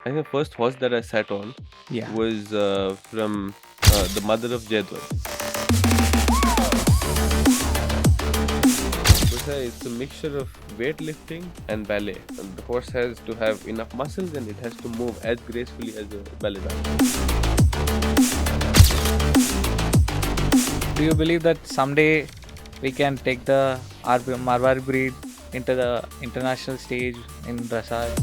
I think the first horse that I sat on Yeah. was from the mother of Jaidwaj. It's a mixture of weightlifting and ballet. And the horse has to have enough muscles and it has to move as gracefully as a ballet dancer. Do you believe that someday we can take the Marwari breed into the international stage in dressage?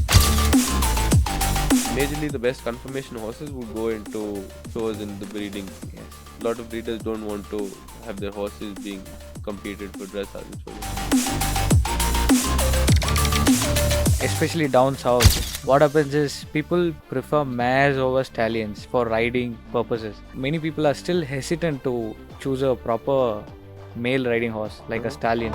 Majorly, the best conformation horses would go into shows in the breeding. Yes. A lot of breeders don't want to have their horses being competed for dressage and shows. Especially down south, what happens is people prefer mares over stallions for riding purposes. Many people are still hesitant to choose a proper male riding horse like a stallion.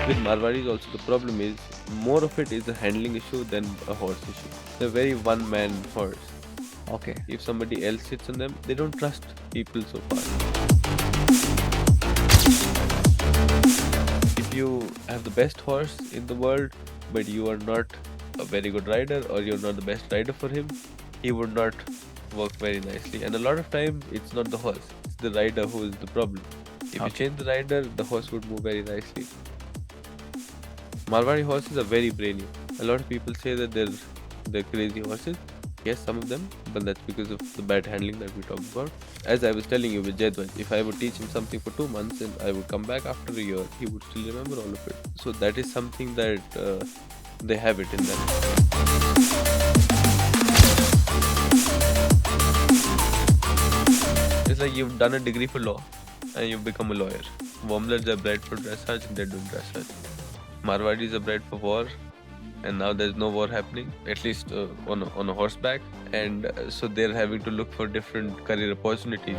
With Marwaris also the problem is more of it is a handling issue than a horse issue. They're very one-man horse. Okay. If somebody else sits on them, they don't trust people so far. If you have the best horse in the world, but you are not a very good rider or you're not the best rider for him, he would not work very nicely. And a lot of time, it's not the horse, it's the rider who is the problem. If you change the rider, the horse would move very nicely. Marwari horses are very brainy. A lot of people say that they're crazy horses. Yes, some of them, but that's because of the bad handling that we talked about. As I was telling you with Jaidwaj, if I would teach him something for 2 months and I would come back after a year, he would still remember all of it. So that is something that they have it in them. It's like you've done a degree for law and you've become a lawyer. Warmblers are bred for dressage and they're doing dressage. Marwaris are bred for war, and now there's no war happening, at least on a horseback, and so they're having to look for different career opportunities.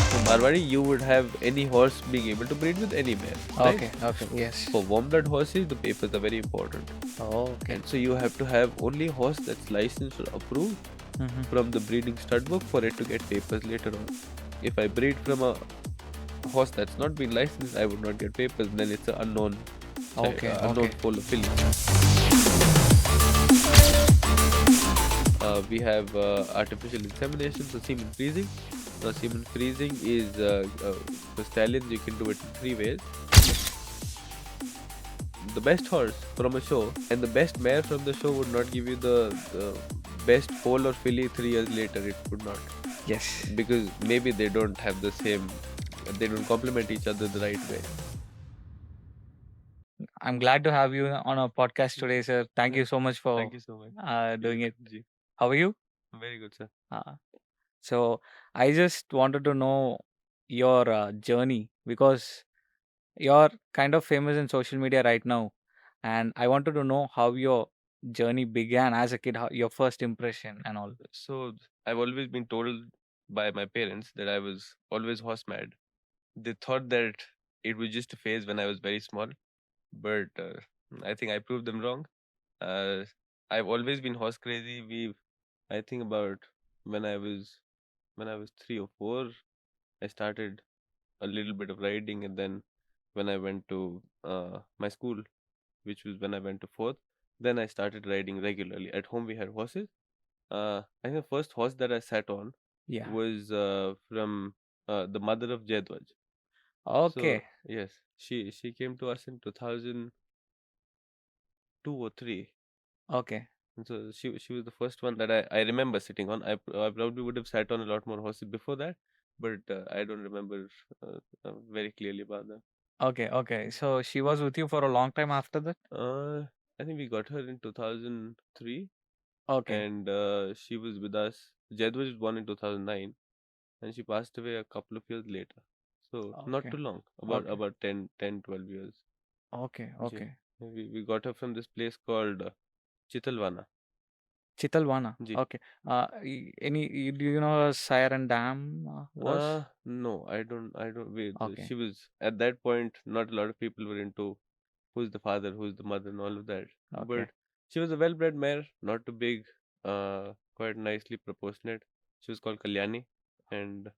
For Marwari, you would have any horse being able to breed with any mare, right? Okay, yes. For warm-blood horses, the papers are very important. Okay. And so you have to have only a horse that's licensed or approved from the breeding stud book for it to get papers later on. If I breed from a horse that's not been licensed, I would not get papers. Then it's an unknown, unknown foal of filly. We have artificial insemination, so semen freezing. Now, semen freezing is for stallions. You can do it in 3 ways. The best horse from a show and the best mare from the show would not give you the best foal or filly 3 years later. It would not. Yes. Because maybe they don't have the same, they don't complement each other the right way. I'm glad to have you on our podcast today, sir. Thank you so much for Thank you so much. doing it. Ji. How are you? Very good, sir. So I just wanted to know your journey because you're kind of famous in social media right now, and I wanted to know how your journey began as a kid, how, your first impression and all. So I've always been told by my parents that I was always horse mad. They thought that it was just a phase when I was very small, but I think I proved them wrong. Uh, I've always been horse crazy. I think about when I was 3 or 4, I started a little bit of riding, and then when I went to my school, which was when I went to fourth, then I started riding regularly. At home, we had horses. I think the first horse that I sat on Yeah. was from the mother of Jaidwaj. Okay. So yes, she came to us in 2002 or 3. Okay. And so she was the first one that I remember sitting on. I probably would have sat on a lot more horses before that, but I don't remember very clearly about that. Okay. Okay. So she was with you for a long time after that? Uh, I think we got her in 2003, Okay. and she was with us. Jaidwaj was born in 2009, and she passed away a couple of years later. So not Okay. too long, Okay. about 10, 12 years. Okay. Ji. Okay. We got her from this place called Chitalwana. Chitalwana. Ji. Okay. Do you know Siren Dam was? No, I don't. Wait, Okay. she was at that point. Not a lot of people were into who's the father, who's the mother, and all of that. Okay. But she was a well-bred mare, not too big, quite nicely proportionate. She was called Kalyani, and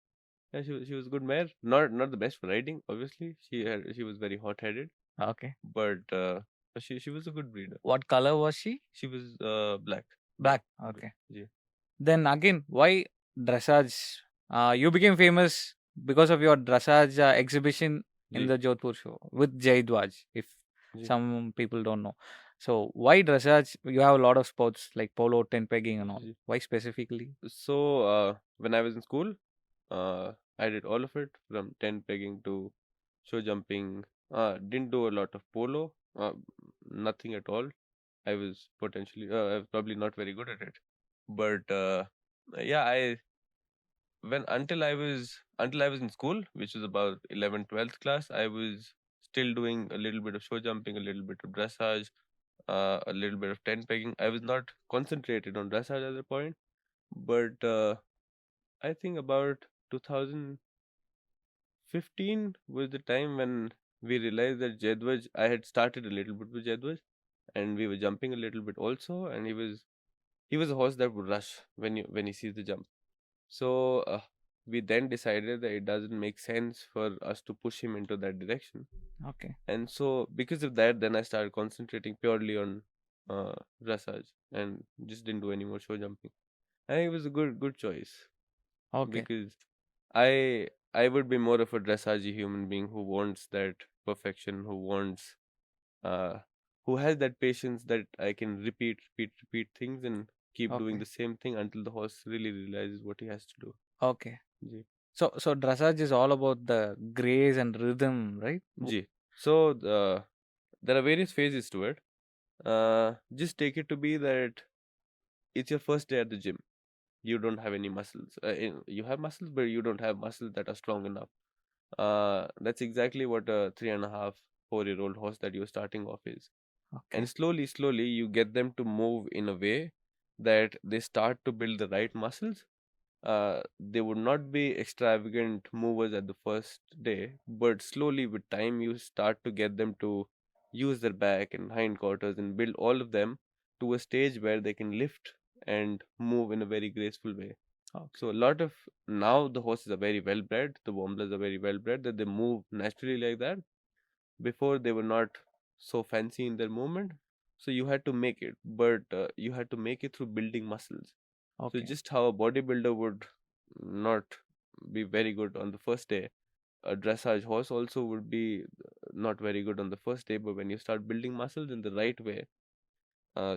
Yeah, she was good mare. Not the best for riding, obviously. She was very hot headed, Okay. but she was a good breeder. What color was she? She was black. Black. Black. Okay. Yeah. Then again, why dressage? You became famous because of your dressage exhibition in Ji. the Jodhpur show with Jaidwaj, if Ji. some people don't know. So why dressage? You have a lot of sports like polo, tent pegging, and all. Ji. Why specifically? So when I was in school, I did all of it from tent pegging to show jumping. Didn't do a lot of polo. Nothing at all. I was probably not very good at it. But yeah, I when until I was in school, which was about 11th, 12th class, I was still doing a little bit of show jumping, a little bit of dressage, a little bit of tent pegging. I was not concentrated on dressage at the point, but I think about 2015 was the time when we realized that Jaidwaj, I had started a little bit with Jaidwaj, and we were jumping a little bit also, and he was a horse that would rush when he sees the jump. So we then decided that it doesn't make sense for us to push him into that direction. Okay. And so because of that, then I started concentrating purely on dressage and just didn't do any more show jumping. I think it was a good choice Okay. because I would be more of a dressage human being who wants that perfection, uh who has that patience that I can repeat things and keep doing Okay. the same thing until the horse really realizes what he has to do. Okay. Ji. So dressage is all about the grace and rhythm, right? Ji. So there are various phases to it. Just take it to be that it's your first day at the gym. You don't have any muscles. You have muscles, but you don't have muscles that are strong enough. That's exactly what a 3.5, 4-year-old horse that you're starting off is. Okay. And slowly, you get them to move in a way that they start to build the right muscles. They would not be extravagant movers at the first day, but slowly with time, you start to get them to use their back and hindquarters and build all of them to a stage where they can lift and move in a very graceful way. Okay. So a lot of now the horses are very well bred, the warblers are very well bred that they move naturally like that. Before they were not so fancy in their movement, so you had to make it, but you had to make it through building muscles. So Okay. just how a bodybuilder would not be very good on the first day, a dressage horse also would be not very good on the first day. But when you start building muscles in the right way,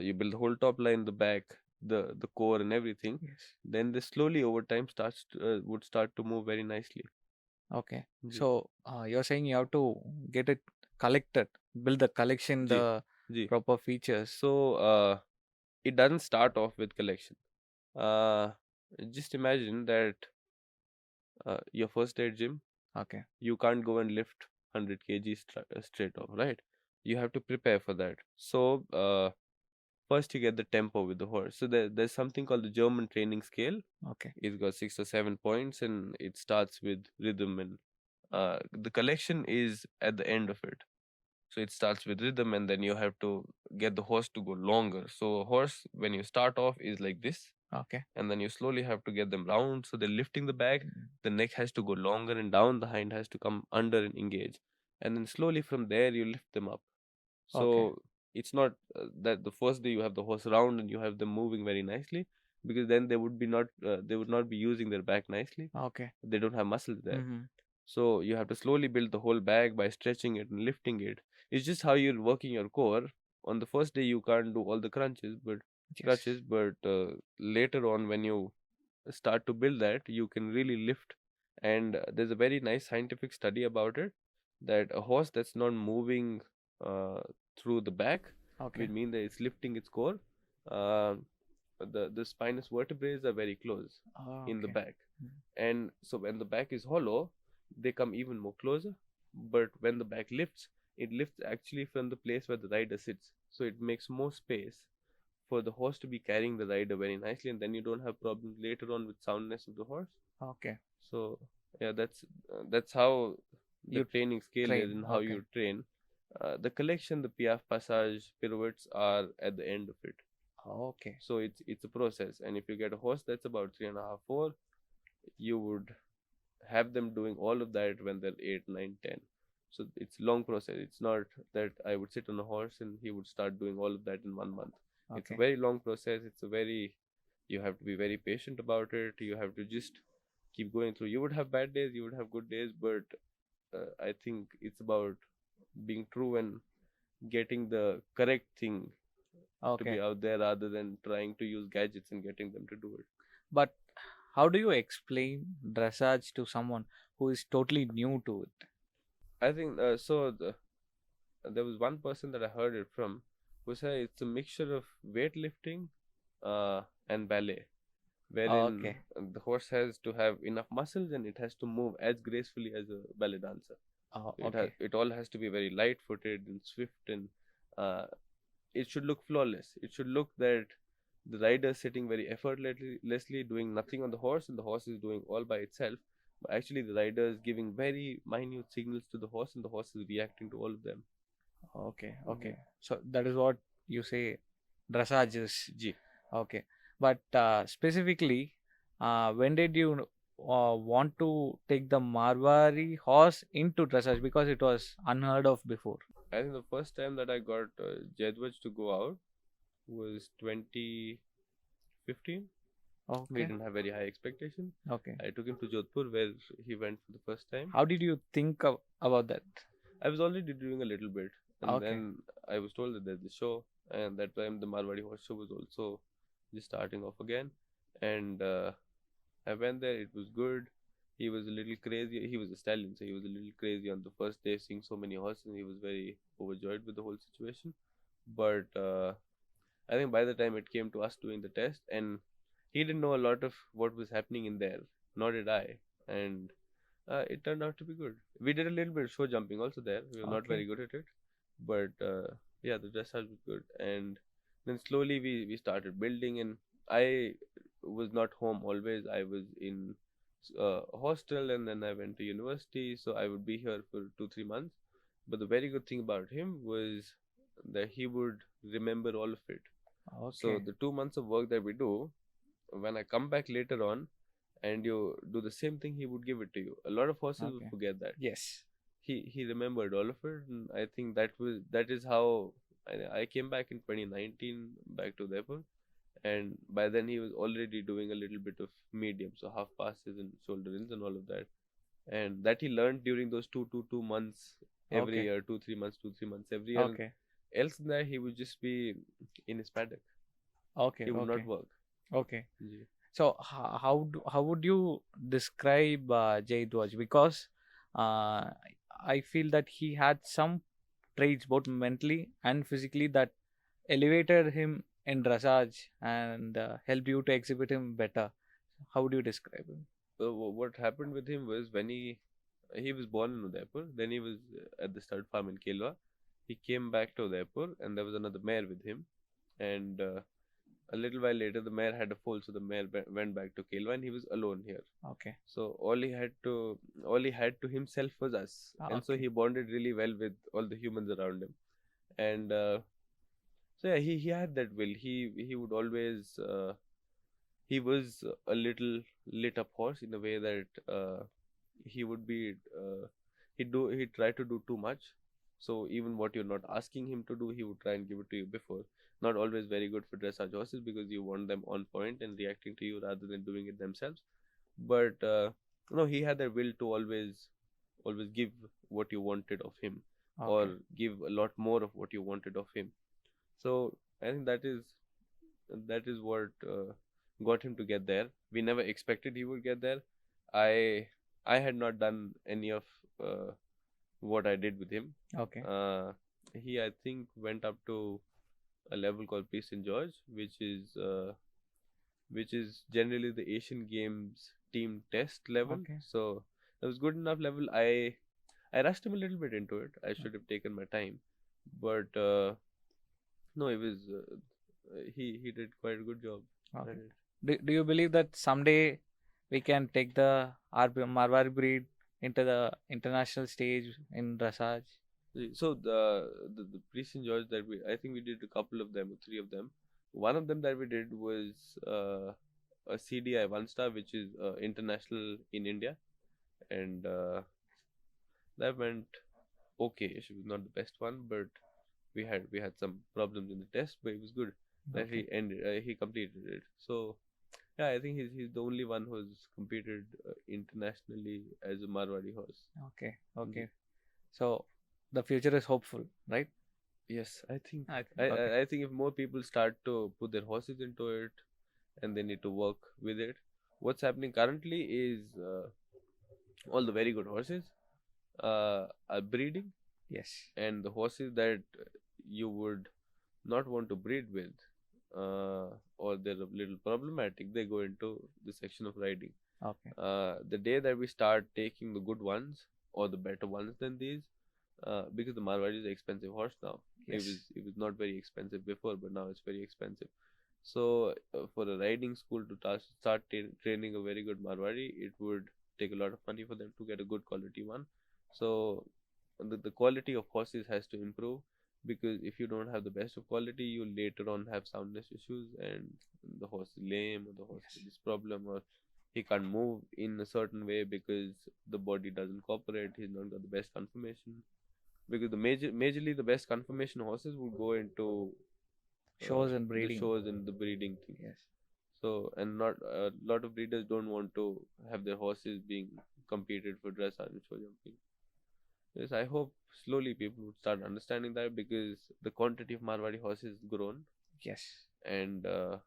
you build the whole top line, the back, the core, and everything. Yes. Then they slowly over time would start to move very nicely. Okay. Ji, So you're saying you have to get it collected, build the collection, ji, the ji. proper features. So it doesn't start off with collection. Uh, just imagine that your first day at gym, Okay. you can't go and lift 100 kg straight off, right? You have to prepare for that. So first you get the tempo with the horse. So there's something called the German training scale. Okay. It's got 6 or 7 points, and it starts with rhythm, and the collection is at the end of it. So it starts with rhythm, and then you have to get the horse to go longer. So a horse, when you start off, is like this, Okay. and then you slowly have to get them round. So they're lifting the back, the neck has to go longer and down, the hind has to come under and engage, and then slowly from there you lift them up. Okay. So it's not that the first day you have the horse round and you have them moving very nicely, because then they would not be using their back nicely. Okay. They don't have muscles there. Mm-hmm. So you have to slowly build the whole bag by stretching it and lifting it. It's just how you're working your core. On the first day you can't do all the Yes. crutches, but later on when you start to build that, you can really lift. And there's a very nice scientific study about it, that a horse that's not moving uh, through the back Okay. will mean that it's lifting its core. Uh, the spinous vertebrae are very close Oh, in the okay. back, and so when the back is hollow, they come even more closer. But when the back lifts, it lifts actually from the place where the rider sits, so it makes more space for the horse to be carrying the rider very nicely, and then you don't have problems later on with soundness of the horse. Okay. So yeah, that's how the You training scale is train. and how Okay. you train. The collection, the piaffe, passage, pirouettes are at the end of it. Okay. So it's a process, and if you get a horse that's about 3.5, 4, you would have them doing all of that when they're 8, 9, 10. So it's long process. It's not that I would sit on a horse and he would start doing all of that in 1 month. It's a Okay. very long process. You have to be very patient about it. You have to just keep going through. You would have bad days, you would have good days, but I think it's about being true and getting the correct thing to be Okay. out there rather than trying to use gadgets and getting them to do it. But how do you explain dressage to someone who is totally new to it? I think there was one person that I heard it from who said it's a mixture of weightlifting and ballet, wherein Okay. the horse has to have enough muscles and it has to move as gracefully as a ballet dancer. Okay. It all has to be very light footed and swift, and uh, it should look flawless. It should look that the rider is sitting very effortlessly doing nothing on the horse and the horse is doing all by itself. But actually the rider is giving very minute signals to the horse and the horse is reacting to all of them. Okay. Yeah. Okay. So that is what you say dressage is. G. Okay. But specifically, when did you want to take the Marwari horse into dressage, because it was unheard of before? I think the first time that I got Jaidwaj to go out was 2015. We Okay. didn't have very high expectations. Okay. I took him to Jodhpur where he went for the first time. How did you think about that? I was already doing a little bit, and Okay. then I was told that there's a show, and that time the Marwari horse show was also just starting off again. And I went there, it was good. He was a little crazy. He was a stallion, so he was a little crazy on the first day seeing so many horses, and he was very overjoyed with the whole situation. But I think by the time it came to us doing the test, and he didn't know a lot of what was happening in there, nor did I. And it turned out to be good. We did a little bit of show jumping also there. We were not Okay. very good at it, but yeah, the dressage was good. And then slowly we started building, and I was not home always. I was in a hostel, and then I went to university, so I would be here for 2 3 months. But the very good thing about him was that he would remember all of it. So Okay. the 2 months of work that we do, when I come back later on and you do the same thing, he would give it to you. A lot of horses would Okay. forget that. Yes. He remembered all of it, and I think that is how I came back in 2019 back to Udaipur, and by then he was already doing a little bit of medium, so half passes and shoulder ins and all of that, and that he learned during those 2 months every Okay. year, 2 3 months, 2 3 months every year. Okay. Else than that, he would just be in his paddock. Okay. He would not Okay. work. Okay. Ji. So how would you describe Jaidwaj? Because uh, I feel that he had some traits, both mentally and physically, that elevated him in dressage and helped you to exhibit him better. How would you describe him? What happened with him was when he was born in Udaipur, then he was at the stud farm in Kelwa. He came back to Udaipur, and there was another mare with him, and a little while later the mare had a foal, so the mare went back to Kelwa, and he was alone here. Okay. So all he had to himself was us, and so Okay. he bonded really well with all the humans around him. And so yeah, he had that will. He would always he was a little lit up horse in a way that he would be he tried to do too much. So even what you're not asking him to do, he would try and give it to you before. Not always very good for dressage horses because you want them on point and reacting to you rather than doing it themselves. But no, he had the will to always give what you wanted of him, Okay. or give a lot more of what you wanted of him. So I think that is what got him to get there. We never expected he would get there. I I had not done any of uh, what I did with him. Okay. He I think went up to a level called Peace and George, which is generally the Asian Games team test level. Okay. So that was good enough level. I rushed him a little bit into it. I should have taken my time, but no, it was he did quite a good job at Okay. it. Do you believe that someday we can take the Marwari breed into the international stage in dressage? So the Priest and George that I think we did a couple of them, 3 of them. One of them that we did was a CDI 1 star, which is international in India, and that went okay. She was not the best one, but we had some problems in the test, but it was good that Okay. he completed it. So yeah, I think he's the only one who's competed internationally as a Marwari horse. Okay. Ji. Okay. So the future is hopeful, right? Yes, I think I I, think. Okay. I I think if more people start to put their horses into it and they need to work with it, what's happening currently is all the very good horses are breeding, Yes. and the horses that you would not want to breed with, or they're a little problematic, they go into the section of riding. Okay. The day that we start taking the good ones or the better ones than these, because the Marwari is an expensive horse now. It Yes. was it was not very expensive before, but now it's very expensive. So for a riding school to start training a very good Marwari, it would take a lot of money for them to get a good quality one. So the quality of horses has to improve, because if you don't have the best of quality, you later on have soundness issues, and the horse is lame, or the horse has Yes. this problem, or he can't move in a certain way because the body doesn't cooperate. He's not got the best conformation, because majorly the best conformation horses would go into Shows and the breeding. shows and the breeding thing. Yes. So, and not a lot of breeders don't want to have their horses being competed for dressage and show jumping. Yes, I hope slowly people would start understanding that, because the quantity of Marwari horses grown, Yes. and uh,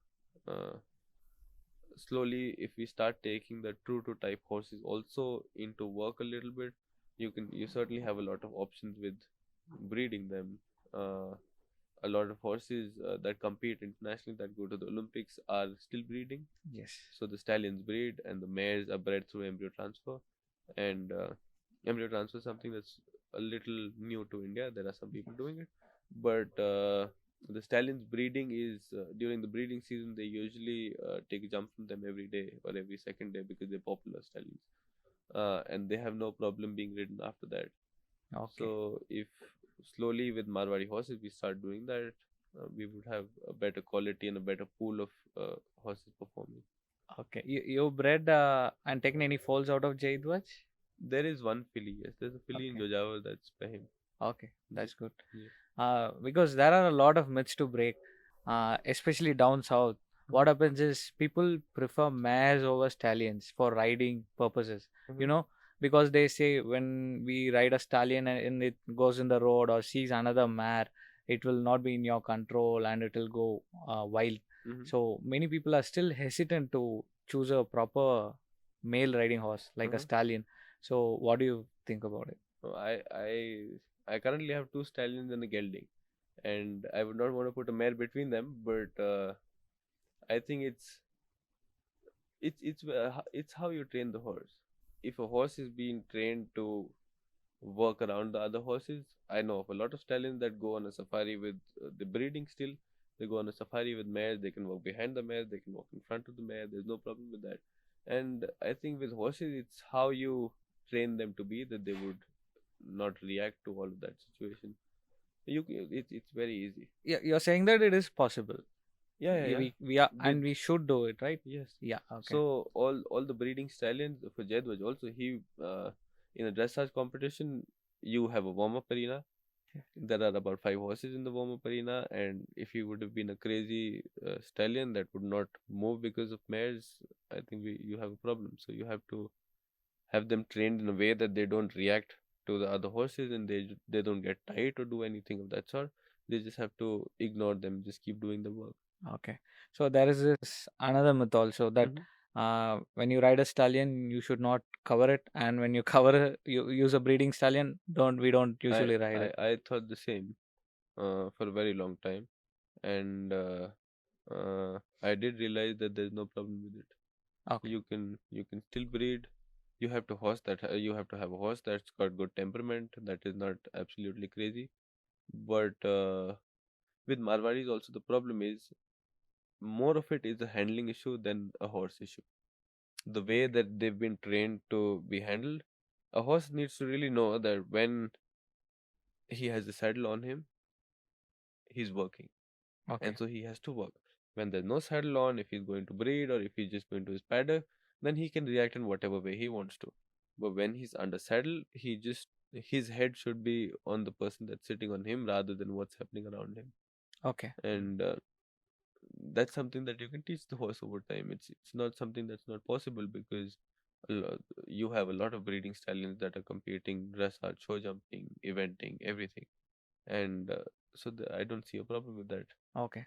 slowly, if we start taking the true to type horses also into work a little bit, you certainly have a lot of options with breeding them. Uh, a lot of horses that compete internationally, that go to the Olympics, are still breeding. Yes. So the stallions breed, and the mares are bred through embryo transfer. And embryo transfer is something that's a little new to India. There are some people doing it, but the stallions breeding is during the breeding season. They usually take a jump from them every day or every second day, because they're popular stallions, and they have no problem being ridden after that. Okay. So if slowly with Marwari horses we start doing that, we would have a better quality and a better pool of horses performing. Okay. You bred and taken any foals out of Jaidwaj? There is one filly, yes. There's a filly in Okay. Jojava that's by him. Okay. Ji. That's good. Yeah. Because there are a lot of myths to break, especially down south. What Mhm. happens is people prefer mares over stallions for riding purposes, you Mhm. know, because they say when we ride a stallion and it goes in the road or sees another mare, it will not be in your control and it will go wild. Mhm. So many people are still hesitant to choose a proper male riding horse like a Mhm. stallion. So what do you think about it? So I currently have two stallions and a gelding, and I would not want to put a mare between them, but I think it's how you train the horse. If a horse is being trained to work around the other horses, I know of a lot of stallions that go on a safari with the breeding still. They go on a safari with mares. They can walk behind the mare. They can walk in front of the mare. There's no problem with that. And I think with horses, it's how you train them to be, that they would not react to all of that situation. It's very easy. Yeah, you're saying that it is possible. Yeah, yeah, yeah. We are With and we should do it, right? Yes. Yeah. Okay. So all the breeding stallions for Jaidwaj also, he in a dressage competition, you have a warm up arena. Yeah. There are about 5 horses in the warm up arena, and if he would have been a crazy stallion that would not move because of mares, I think you have a problem. So you have to have them trained in a way that they don't react to the other horses, and they don't get tight or do anything of that sort. They just have to ignore them, just keep doing the work. Okay. So there is this another myth also that Hmm. when you ride a stallion, you should not cover it, and when you cover it, you use a breeding stallion. We don't I, usually ride it. I thought the same for a very long time, and I did realize that there's no problem with it. Okay. You can still breed. You have to have a horse that's got good temperament, that is not absolutely crazy. But with Marwaris also, the problem is more of it is a handling issue than a horse issue. The way that they've been trained to be handled, a horse needs to really know that when he has a saddle on him, he's working, Okay. and so he has to work. When there's no saddle on, if he's going to breed or if he's just going to his paddock, then he can react in whatever way he wants to. But when he's under saddle, he just his head should be on the person that's sitting on him rather than what's happening around him. Okay. And that's something that you can teach the horse over time. It's not something that's not possible because you have a lot of breeding stallions that are competing, dressage, show jumping, eventing, everything, and I don't see a problem with that. Okay.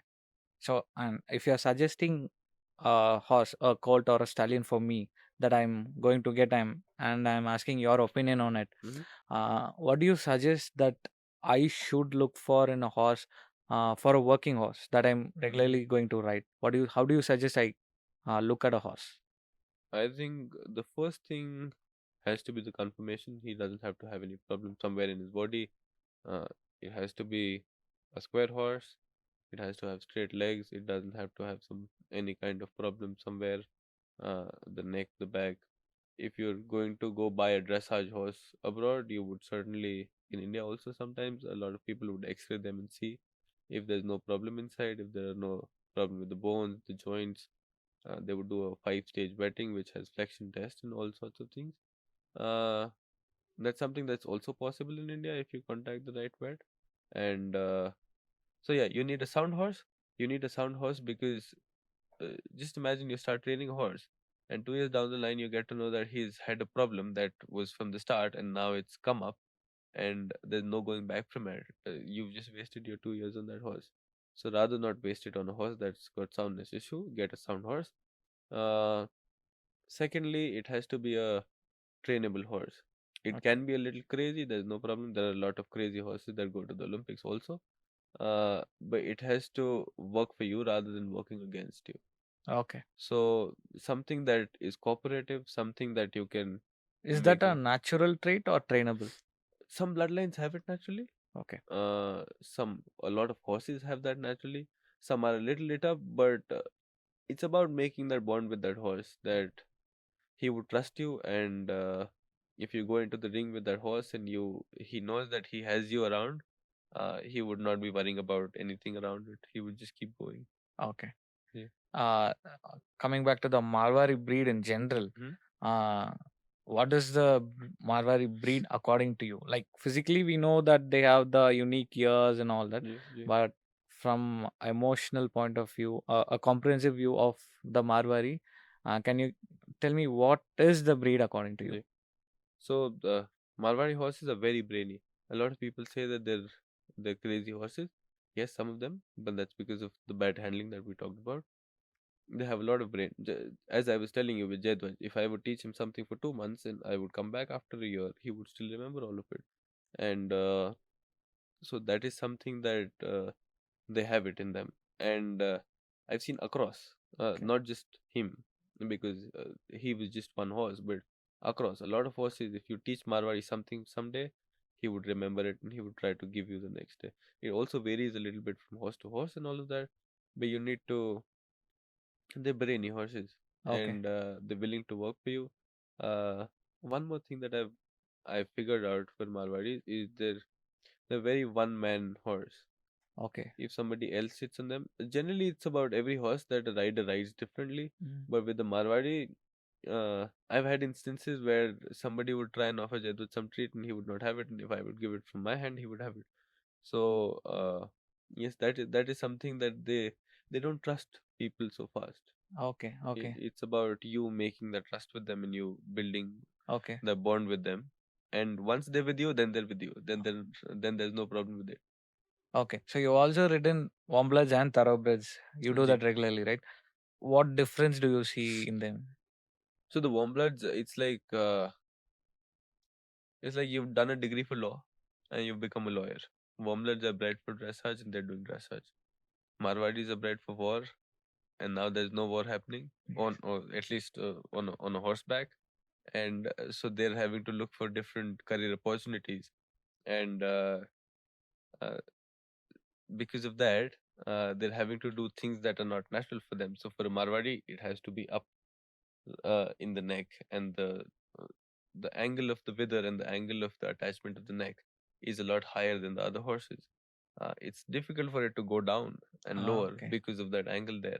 So, and if you're suggesting a horse, a colt or a stallion for me that I'm going to get, I'm asking your opinion on it. Hmm. What do you suggest that I should look for in a horse, for a working horse that I'm regularly going to ride? How do you suggest I look at a horse? I think the first thing has to be the confirmation. He doesn't have to have any problem somewhere in his body. Uh, it has to be a square horse. It has to have straight legs. It doesn't have to have any kind of problem somewhere. The neck, the back. If you're going to go buy a dressage horse abroad, you would certainly, in India also, sometimes a lot of people would X-ray them and see if there's no problem inside, if there are no problem with the bones, the joints. They would do a 5-stage vetting, which has flexion test and all sorts of things. Uh, that's something that's also possible in India if you contact the right vet. And so yeah, you need a sound horse. You need a sound horse because just imagine you start training a horse, and 2 years down the line, you get to know that he's had a problem that was from the start, and now it's come up, and there's no going back from it. You've just wasted your 2 years on that horse. So rather not waste it on a horse that's got soundness issue, get a sound horse. Uh, Secondly, it has to be a trainable horse. It Okay. can be a little crazy. There's no problem. There are a lot of crazy horses that go to the Olympics also. But it has to work for you rather than working against you. Okay. So something that is cooperative, something that you can Is that make a it. natural trait or trainable? Some bloodlines have it naturally. Okay. A lot of horses have that naturally. Some are a little lit up, but it's about making that bond with that horse that he would trust you, and if you go into the ring with that horse and he knows that he has you around, he would not be worrying about anything around it. He would just keep going. Okay. Yeah. Coming back to the Marwari breed in general, Hmm. uh, what is the Marwari breed according to you? Like physically, we know that they have the unique ears and all that, Yeah, yeah, but from emotional point of view, a comprehensive view of the Marwari, can you tell me what is the breed according to you? yeah. So the Marwari horses are very brainy. A lot of people say that they're crazy horses. Yes, some of them, but that's because of the bad handling that we talked about. They have a lot of brain. As I was telling you with Jaidwaj, if I would teach him something for 2 months and I would come back after a year, he would still remember all of it. And so that is something that they have it in them. And I've seen across, Okay. not just him, because he was just one horse, but across a lot of horses, if you teach Marwari something someday, he would remember it and he would try to give you the next day. It also varies a little bit from horse to horse and all of that, but you need to, they're brainy horses, Okay. and they're willing to work for you. One more thing that I figured out for Marwari is they're very one man horse. Okay. If somebody else sits on them, generally it's about every horse that a rider rides differently. Mm. But with the Marwari, I've had instances where somebody would try and offer Jadwat some treat and he would not have it, and if I would give it from my hand, he would have it. So yes, that is something that they don't trust people so fast. Okay. Okay. It's about you making that trust with them and you building Okay. the bond with them. And once they're with you, then they're with you. Then there's no problem with it. Okay. So you also ridden warm bloods and thoroughbreds. You do Ji. that regularly, right? What difference do you see in them? So the warm bloods, it's like you've done a degree for law and you've become a lawyer. Warm bloods are bred for dressage and they're doing dressage. Marwadis are bred for war, and now there's no war happening Yes. on, or at least on a horseback, and so they're having to look for different career opportunities, and uh, because of that, they're having to do things that are not natural for them. So for a Marwadi, it has to be up in the neck, and the angle of the wither and the angle of the attachment of the neck is a lot higher than the other horses. It's difficult for it to go down and lower Okay. because of that angle there.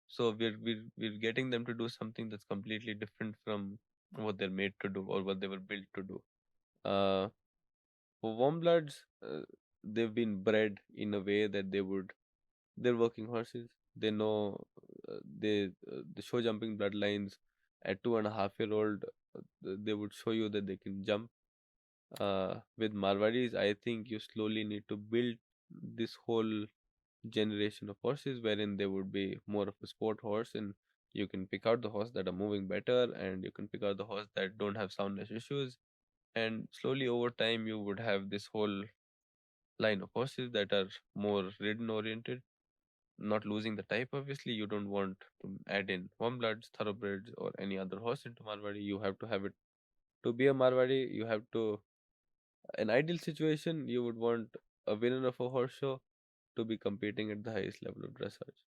So we're getting them to do something that's completely different from what they're made to do or what they were built to do. Uh, for warm bloods, they've been bred in a way that they're working horses. They know the show jumping bloodlines at 2.5 year old. They would show you that they can jump. With Marwaris, I think you slowly need to build this whole generation of horses wherein they would be more of a sport horse, and you can pick out the horse that are moving better, and you can pick out the horse that don't have soundness issues, and slowly over time you would have this whole line of horses that are more ridden oriented, not losing the type. Obviously you don't want to add in warm bloods, thoroughbreds, or any other horse into Marwari. You have to have it to be a Marwari. You have to, an ideal situation, you would want a winner of a horse show to be competing at the highest level of dressage.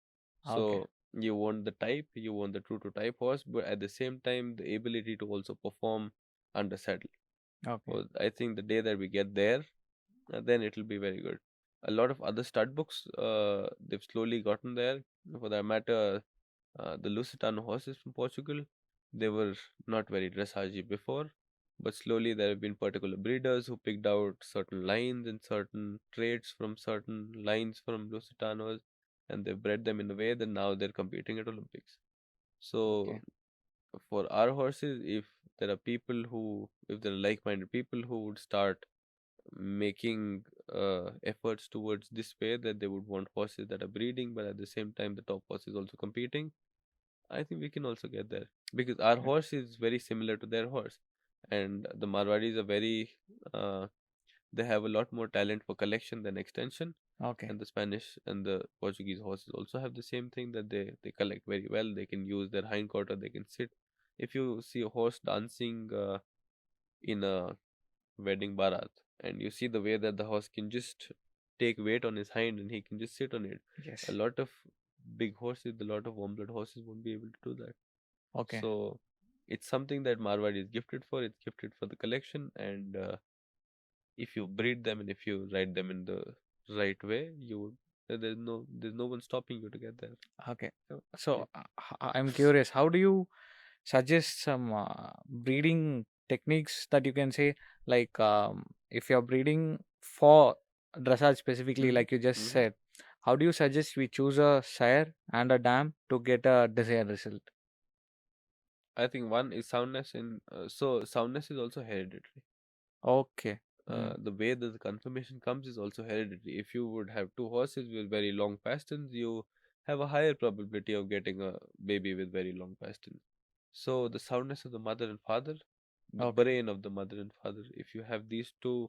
Okay. So you want the type, you want the true to type horse, but at the same time the ability to also perform under saddle. Okay. So I think the day that we get there, then it will be very good. A lot of other stud books, they've slowly gotten there. For that matter, the Lusitano horses from Portugal, they were not very dressage before, but slowly there have been particular breeders who picked out certain lines and certain traits from certain lines from Lusitanos, and they bred them in a way that now they're competing at Olympics. So Okay. for our horses, if there are people who, if there are like-minded people who would start making efforts towards this way, that they would want horses that are breeding, but at the same time the top horse is also competing, I think we can also get there, because our Okay. horse is very similar to their horse, and the Marwadis are very, uh, they have a lot more talent for collection than extension, Okay. and the Spanish and the Portuguese horses also have the same thing, that they collect very well. They can use their hind quarter, they can sit. If you see a horse dancing in a wedding barat, and you see the way that the horse can just take weight on his hind and he can just sit on it, a Yes. lot of big horses, a lot of warm blood horses won't be able to do that. Okay. So it's something that Marwari is gifted for. It's gifted for the collection, and if you breed them and if you ride them in the right way, you would. There's no one stopping you to get there. Okay. Yeah. So I'm curious, how do you suggest some breeding techniques that you can say, like if you're breeding for dressage specifically, hmm like you just hmm said, how do you suggest we choose a sire and a dam to get a desired result? I think one is soundness, and so soundness is also hereditary. Okay. Mm. The way that the confirmation comes is also hereditary. If you would have two horses with very long pasterns, you have a higher probability of getting a baby with very long pasterns. So the soundness of the mother and father, the Okay. brain of the mother and father, if you have these two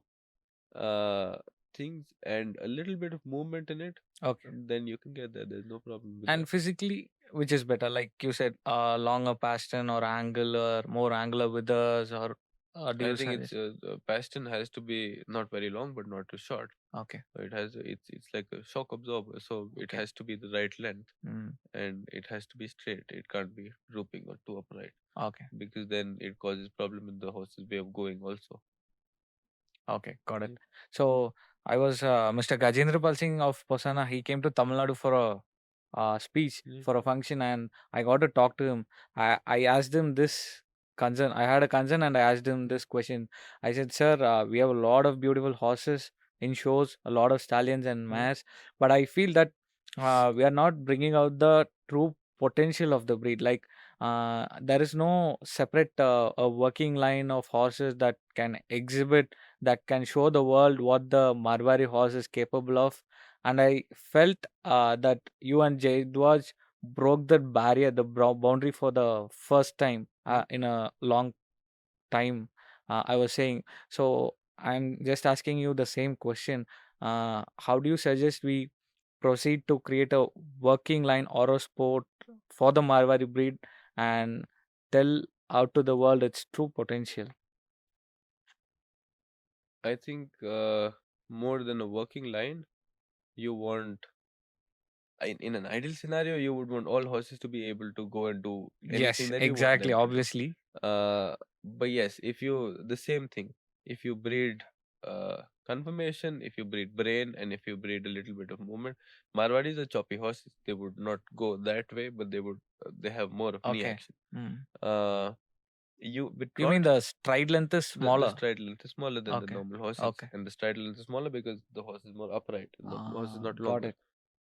uh, things and a little bit of movement in it, Okay. then you can get there. There's no problem with that. And physically, which is better? Like you said, longer pastern or angular, more angular withers, or do I you think it's suggest? the pastern has to be not very long but not too short. Okay. So it's like a shock absorber, so it Okay. has to be the right length, Mm. and it has to be straight. It can't be drooping or too upright, Okay. because then it causes problem in the horse's way of going also. Okay, got it. Yeah. So I was Mr. Gajendra Pal Singh of Posana. He came to Tamil Nadu for a speech Yeah. for a function, and I got to talk to him. I asked him this concern. I had a concern, and I asked him this question. I said, "Sir, we have a lot of beautiful horses in shows, a lot of stallions and Mm. mares, but I feel that we are not bringing out the true potential of the breed. Like there is no separate a working line of horses that can exhibit, that can show the world what the Marwari horse is capable of." And I felt that you and Jaidwaj broke that barrier, the boundary for the first time Mm. in a long time. I was saying, so I'm just asking you the same question. How do you suggest we proceed to create a working line or a sport for the Marwari breed and tell out to the world its true potential? I think more than a working line, you want, in an ideal scenario, you would want all horses to be able to go and do anything Yes, that you want exactly. them to do. Obviously. But yes, if you, the same thing, if you breed conformation, if you breed brain, and if you breed a little bit of movement, Marwadis are choppy horses. They would not go that way, but they would. They have more of knee Okay. action. Mm. Uh, You with You mean trot, the stride length is the smaller? stride length is smaller than the Okay. normal horses, Okay. and the stride length is smaller because the horse is more upright and the horse is not Got longer. it.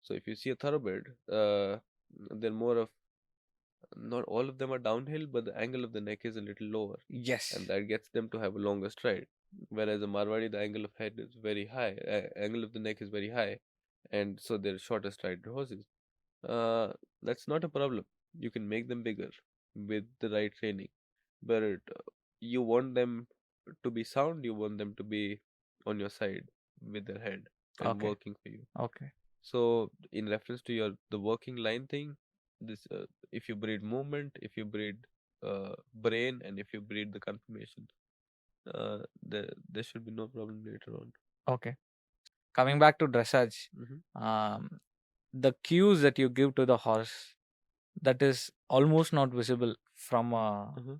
So if you see a thoroughbred, they're more of, not all of them are downhill, but the angle of the neck is a little lower, and Yes. that gets them to have a longer stride. Whereas a Marwari, the angle of head is very high, angle of the neck is very high, and so they're shorter strided horses. Uh, that's not a problem. You can make them bigger with the right training, but you want them to be sound. You want them to be on your side with their head and Okay. working for you. Okay. So, in reference to your the working line thing, this if you breed movement, if you breed brain, and if you breed the confirmation, there should be no problem later on. Okay. Coming back to dressage, Hmm. um, the cues that you give to the horse, that is almost not visible Hmm.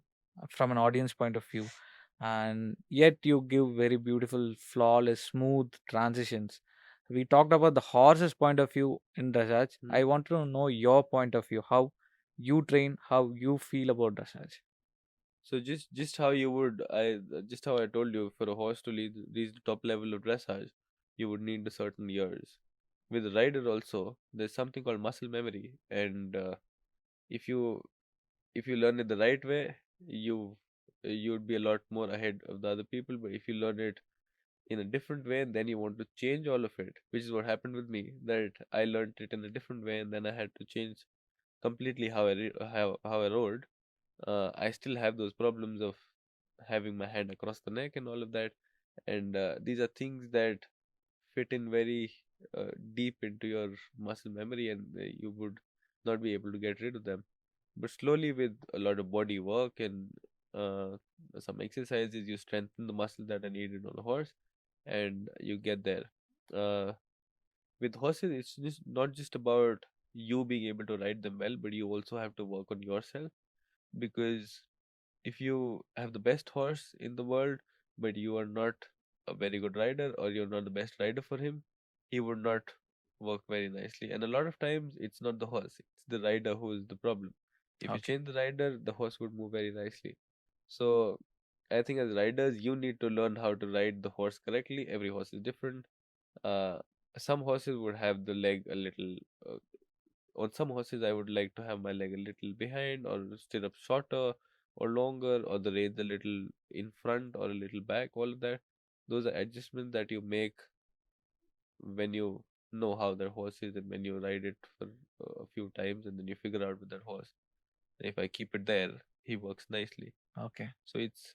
from an audience point of view, and yet you give very beautiful, flawless, smooth transitions. We talked about the horse's point of view in dressage. Hmm. I want to know your point of view, how you train, how you feel about dressage. So just how you would just how I told you, for a horse to reach the top level of dressage, you would need a certain years. With a rider also, there's something called muscle memory, and if you if you learn it the right way, you would be a lot more ahead of the other people. But if you learn it in a different way, and then you want to change all of it, which is what happened with me, that I learned it in a different way, and then I had to change completely how I rode. I still have those problems of having my hand across the neck and all of that. And these are things that fit in very deep into your muscle memory, and you would not be able to get rid of them. But slowly, with a lot of body work and uh, some exercises, you strengthen the muscle that are needed on a horse, and you get there. Uh, with horses, it's just not just about you being able to ride them well, but you also have to work on yourself, because if you have the best horse in the world, but you are not a very good rider, or you're not the best rider for him, he would not work very nicely. And a lot of times, it's not the horse, it's the rider who is the problem. If you Okay. change the rider, the horse would move very nicely. So, I think as riders, you need to learn how to ride the horse correctly. Every horse is different. Uh, some horses would have the leg a little uh, on some horses, I would like to have my leg a little behind, or stirrup shorter or longer, or the reins a little in front or a little back. All of that, those are adjustments that you make when you know how their horse is, and when you ride it for a few times, and then you figure out with that horse, if I keep it there, he works nicely. Okay. So it's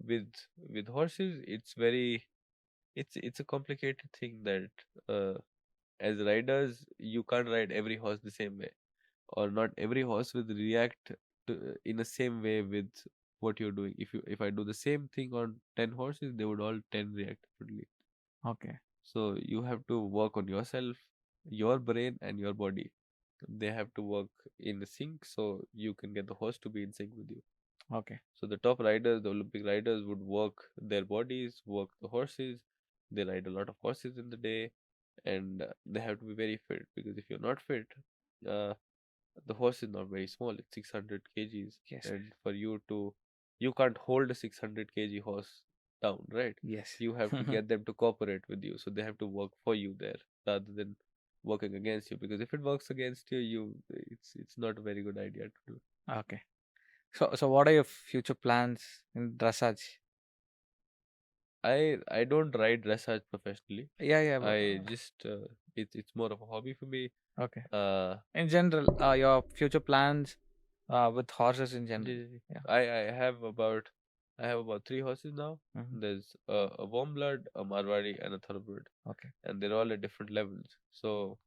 with with horses, it's very it's a complicated thing that as riders, you can't ride every horse the same way, or not every horse will react in the same way with what you're doing. If I do the same thing on 10 horses, they would all 10 react differently. Okay. So you have to work on yourself, your brain and your body. They have to work in sync, so you can get the horse to be in sync with you. Okay. So the top riders, the Olympic riders, would work their bodies, work the horses. They ride a lot of horses in the day, and they have to be very fit, because if you're not fit, uh, the horse is not very small, it's 600 kgs. Yes. And for you to, you can't hold a 600 kg horse down, right? Yes. You have to get them to cooperate with you, so they have to work for you there rather than working against you, because if it works against you, it's not a very good idea to do. Okay. So what are your future plans in dressage? I don't ride dressage professionally. Yeah, yeah. I just it's more of a hobby for me. Okay. uh In general, your future plans with horses in general. the- Yeah. I have about three horses now. Hmm. There's a warm blood, a Marwari, and a thoroughbred, Okay. and they're all at different levels. So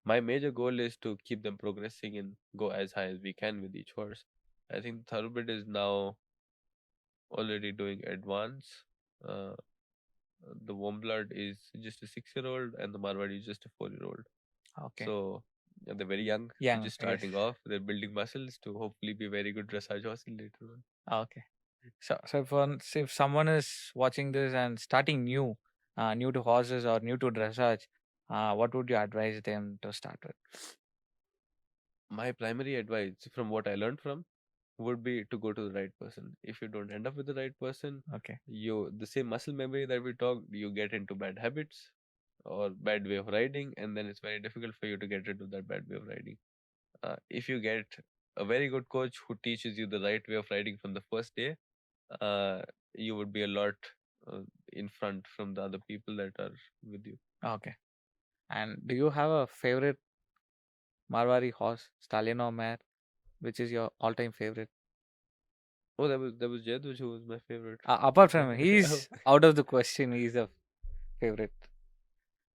my major goal is to keep them progressing and go as high as we can with each horse. I think the thoroughbred is now already doing advance. Uh, the warm blood is just a 6-year-old, and the Marwari is just a 4-year-old. Okay. So yeah, they're very young. They're Young. just Yes. starting off. They're building muscles to hopefully be very good dressage horses later on. Okay. So if someone is watching this and starting new, new to horses or new to dressage, what would you advise them to start with? My primary advice, from what I learned from, would be to go to the right person. If you don't end up with the right person, Okay. you the same muscle memory that we talked, you get into bad habits or bad way of riding, and then it's very difficult for you to get rid of that bad way of riding. If you get a very good coach who teaches you the right way of riding from the first day, uh, you would be a lot uh, in front from the other people that are with you. Okay. And do you have a favorite Marwari horse, stallion or mare, which is your all-time favorite? Oh, that was Jaidwaj who was my favorite. Apart from him, Oh, he's out of the question. He's a favorite.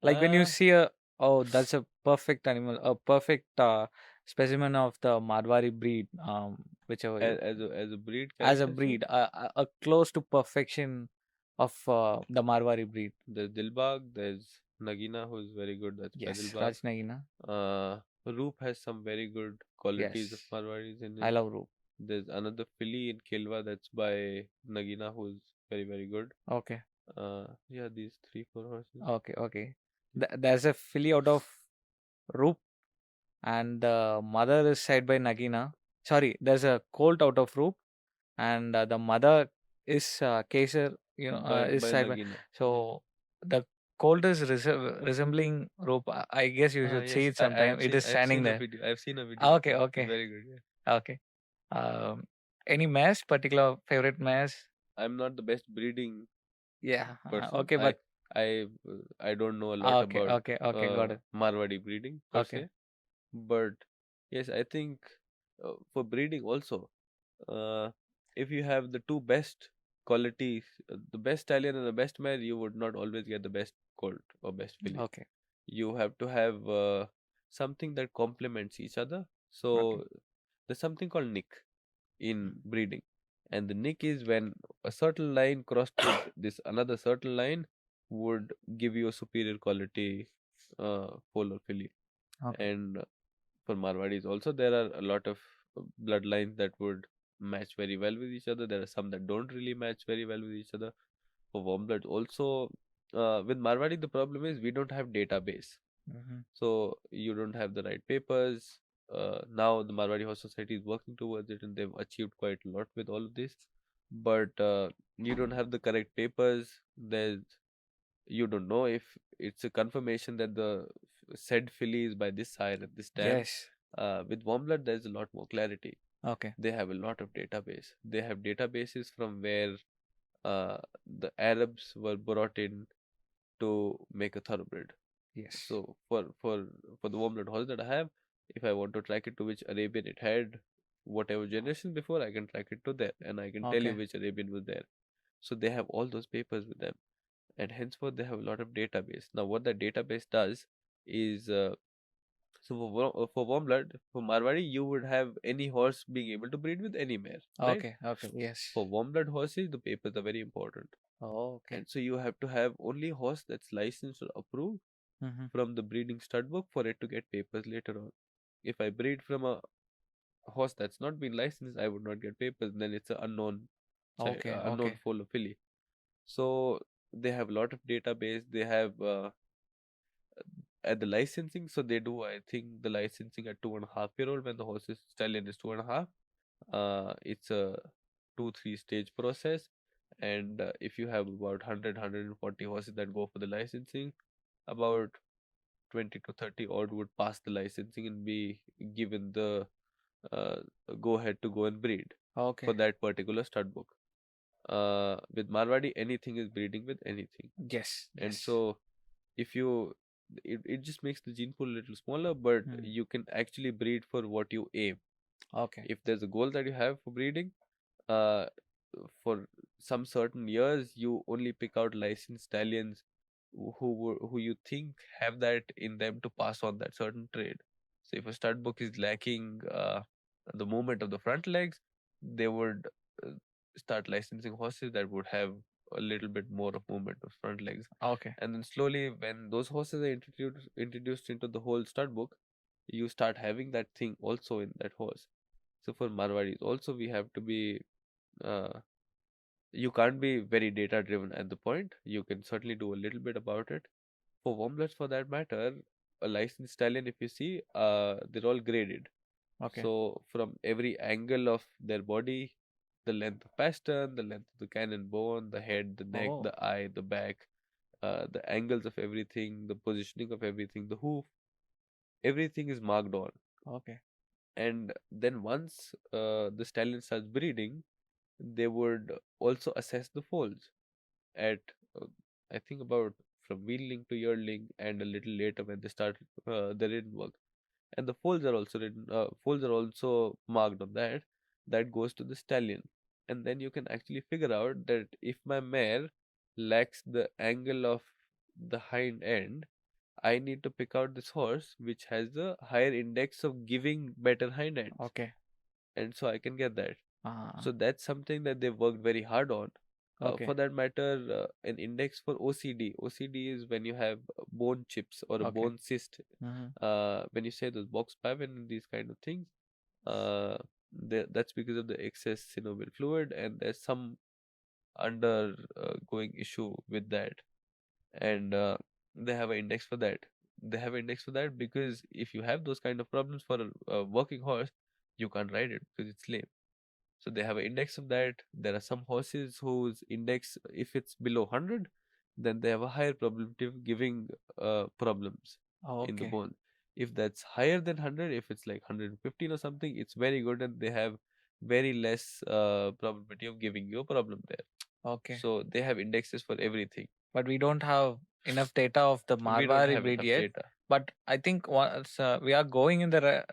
Like when you uh, see a, oh, that's a perfect animal, a perfect specimen of the Marwari breed, whichever you, as a breed as a characteristic, breed, a close to perfection of the Marwari breed. there's Dilbag, there's Nagina who's very good. That's by Yes, Dilbag. Raj Nagina. Roop has some very good qualities of Yes, Marwaris in I him. love Roop. There's another filly in Kelwa that's by Nagina who's very, very good. Okay, Yeah, these three, four horses. okay, okay. There's a filly out of Roop, and the mother is side by Nagina. Sorry, there's a colt out of Roop, and the mother is Kesar, is By side by. Nagina. Yeah. So the colt is resembling Roop. I guess you should see Yes, it I sometime. have It seen is I have standing seen a there. video. I've seen a video of Okay, it. It's okay, very good. Yeah. okay. Um, any mares, particular favorite mares? I'm not the best breeding Yeah. person. Okay, but I don't know a lot okay, about okay, okay, got it. Marwadi breeding per Okay, se, but yes, I think for breeding also, uh, if you have the two best qualities, the best stallion and the best mare, you would not always get the best colt or best filly. okay, You have to have something that complements each other. okay, So there's something called nick in breeding, and the nick is when a certain line crossed with this another certain line would give you a superior quality foal or filly. okay, And for Marwadis also there are a lot of bloodlines that would match very well with each other. There are some that don't really match very well with each other. For warm bloods also, with Marwadi the problem is we don't have database, mm-hmm. so you don't have the right papers. Now the Marwari Horse Society is working towards it, and they've achieved quite a lot with all of this. But you don't have the correct papers. There's You don't know if it's a confirmation that the said filly is by this sire at this time. Yes, With warm blood, there's a lot more clarity. okay, They have a lot of database. They have databases from where the Arabs were brought in to make a thoroughbred. yes, So for the warm blood horse that I have, if I want to track it to which Arabian it had, whatever generation before, I can track it to there, and I can tell you okay, which Arabian was there. So they have all those papers with them, and henceforth they have a lot of database. Now, what that database does is, so for warm blood, for Marwari, you would have any horse being able to breed with any mare, right? okay, okay, yes. For warm blood horses, the papers are very important, Oh, okay. and so you have to have only horse that's licensed or approved Mm-hmm. from the breeding stud book for it to get papers later on. If I breed from a horse that's not been licensed, I would not get papers. Then it's an unknown child, Okay, unknown okay, foal or filly. So they have a lot of database. They have at the licensing. So they do, I think, the licensing at 2.5 year old when the horse is stallion is 2.5. It's a 2-3 stage process. And if you have about 100 horses that go for the licensing, about 20 to 30 odd would pass the licensing and be given the uh, go ahead to go and breed for okay. that particular stud book. With Marwadi, anything is breeding with anything. Yes, And yes. so, if you, it just makes the gene pool a little smaller, but Hmm. you can actually breed for what you aim. Okay, If there's a goal that you have for breeding, uh, for some certain years, you only pick out licensed stallions who you think have that in them to pass on that certain trait. So if a stud book is lacking the movement of the front legs, they would uh, start licensing horses that would have a little bit more of movement of front legs. okay, And then slowly, when those horses are introduced into the whole stud book, you start having that thing also in that horse. So for Marwadis, also we have to be uh, you can't be very data driven at the point. You can certainly do a little bit about it. For warmbloods, for that matter, a licensed stallion, if you see, they're all graded. Okay. So from every angle of their body, the length of pastern, the length of the cannon bone, the head, the neck, Oh, the eye, the back, the angles of everything, the positioning of everything, the hoof, everything is marked on. okay. And then once the stallion starts breeding, they would also assess the foals at uh, I think about from weanling to yearling and a little later when they start the ridden work. And the foals are also written, foals are also marked on that. That goes to the stallion, and then you can actually figure out that if my mare lacks the angle of the hind end, I need to pick out this horse which has a higher index of giving better hind ends, Okay. and so I can get that. Ah, So that's something that they worked very hard on. okay. For that matter, an index for OCD. OCD is when you have bone chips or a Okay. bone cyst. Mm-hmm. When you say those box pavin and these kind of things, that's because of the excess synovial fluid, and there's some going issue with that, and they have an index for that. They have an index for that because if you have those kind of problems for a working horse, you can't ride it because it's lame. So they have an index of that. There are some horses whose index, if it's below 100, then they have a higher probability of giving problems in the Okay. bone. If that's higher than 100, if it's like 115 or something, it's very good and they have very less probability of giving you a problem there. Okay. So they have indexes for everything. But we don't have enough data of the We don't Marwari have breed enough yet. data. But I think once we are going in the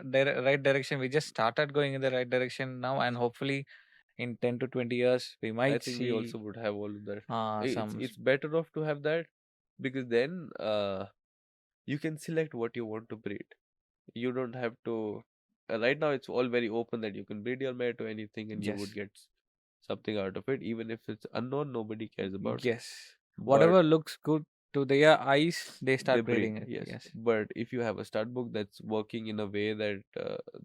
right direction. We just started going in the right direction now, and hopefully in 10 to 20 years we I might think we see also would have all of that. It's some. it's better off to have that because then you can select what you want to breed. You don't have to. Right now, it's all very open that you can breed your mare to anything and you would Yes. get something out of it, even if it's unknown. Nobody cares about it. Yes. But Whatever looks good to their eyes, they they start breed, breeding it. yes. Yes. But if you have a stud book that's working in a way that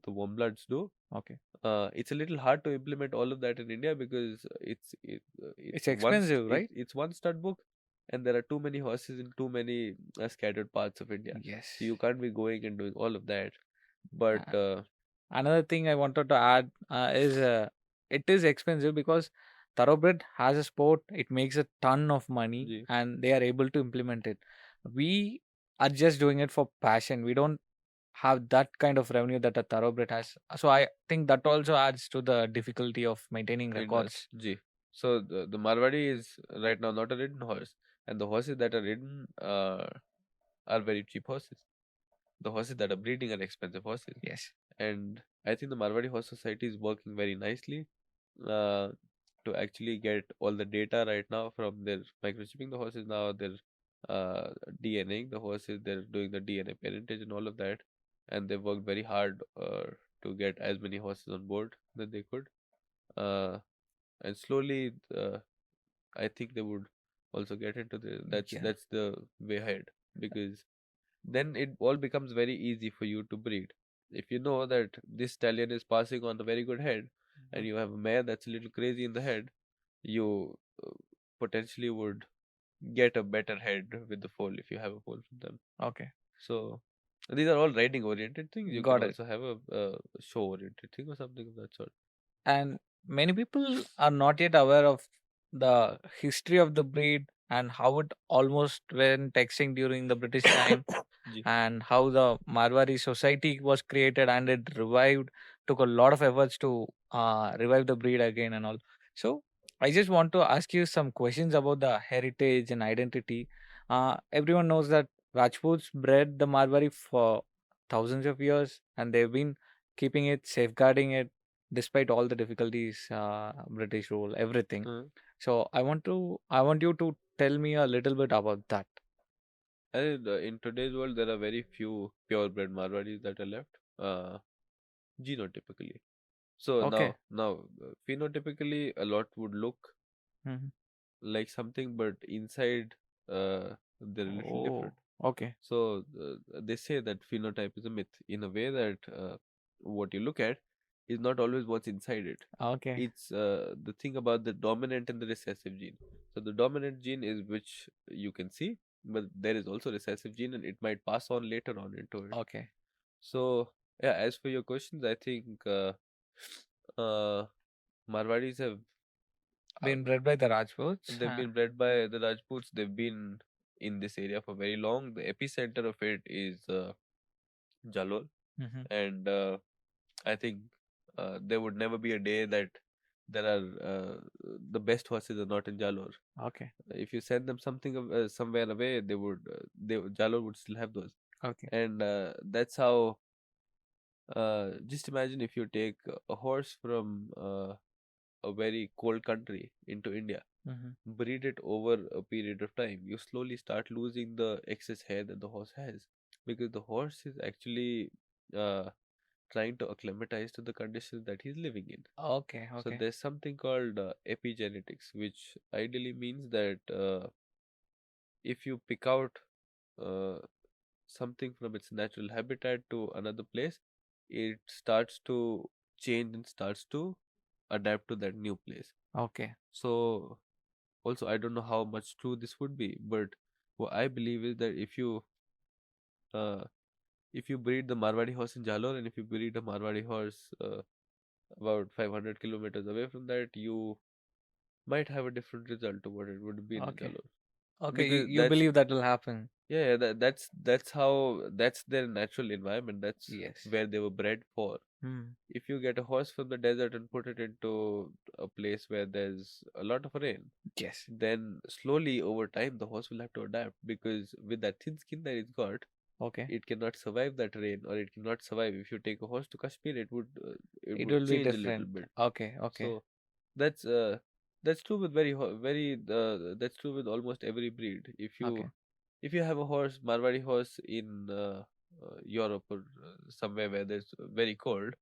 the warm bloods do, Okay. it's a little hard to implement all of that in India because It's expensive, right? it's one stud book, and there are too many horses in too many scattered parts of India, Yes. so you can't be going and doing all of that. But Uh, Another thing I wanted to add is it is expensive because thoroughbred has a sport. It makes a ton of money, ji, and they are able to implement it. We are just doing it for passion. We don't have that kind of revenue that a thoroughbred has. So I think that also adds to the difficulty of maintaining it does. records. Ji. So the Marwari is right now not a ridden horse, and the horses that are ridden are very cheap horses. The horses that are breeding are expensive horses, Yes. and I think the Marwari Horse Society is working very nicely uh, to actually get all the data right now from their microchipping the horses now, they're DNAing the horses, they're doing the DNA parentage and all of that, and they worked very hard to get as many horses on board that they could. Uh, and slowly, I think they would also get into the Yeah. that's the way ahead because then it all becomes very easy for you to breed. If you know that this stallion is passing on a very good head, and Mhm. you have a mare that's a little crazy in the head, you potentially would get a better head with the foal if you have a foal from them. Okay. So these are all riding oriented things. You can Got it. also have a show oriented thing or something of that sort. And many people are not yet aware of the history of the breed and how it almost went extinct during the British time, Ji. and how the Marwari society was created and it revived. Took a lot of efforts to revive the breed again and all. So I just want to ask you some questions about the heritage and identity. Everyone knows that Rajputs bred the Marwari for thousands of years, and they've been keeping it, safeguarding it despite all the difficulties, British rule, everything. Uh, So I want you to tell me a little bit about that. and in today's world, there are very few purebred Marwaris that are left, genotypically. So Okay. phenotypically, a lot would look Mhm. like something, but inside, they're a little different. Oh, okay. So they say that phenotype is a myth in a way that what you look at is not always what's inside it. Okay. It's the thing about the dominant and the recessive gene. So the dominant gene is which you can see, but there is also recessive gene, and it might pass on later on into it. Okay. So Yeah, as for your questions, I think uh, Marwaris have uh, Been bred by the Rajputs. they've been bred by the Rajputs. They've been in this area for very long. The epicenter of it is Jalore, Mm-hmm. and I think there would never be a day that there are the best horses are not in Jalore. Okay. If you send them somewhere away, Jalore would still have those, Okay. and that's how. Just imagine if you take a horse from a very cold country into India, Mm-hmm. breed it over a period of time, you slowly start losing the excess hair that the horse has, because the horse is actually uh, trying to acclimatize to the conditions that he's living in. Okay. So Okay. there's something called epigenetics, which ideally means that if you pick out uh, something from its natural habitat to another place, it starts to change and starts to adapt to that new place. Okay. So also, I don't know how much true this would be, but what I believe is that uh, if you breed the Marwari horse in Jalore and if you breed a Marwari horse about 500 kilometers away from that, you might have a different result to what it would be in the Okay. Jalore. Okay. Because You believe that will happen? yeah, that's how that's their natural environment. That's Yes. where they were bred for. Mm. If you get a horse from the desert and put it into a place where there's a lot of rain, Yes. then slowly over time the horse will have to adapt, because with that thin skin that it's got, Okay. it cannot survive that rain, or it cannot survive. If you take a horse to Kashmir, it It would will be change a little different. bit. Okay. Okay. So that's uh that's true with that's true with almost every breed. Okay. If you have a horse, Marwari horse in Europe or somewhere where there's very cold,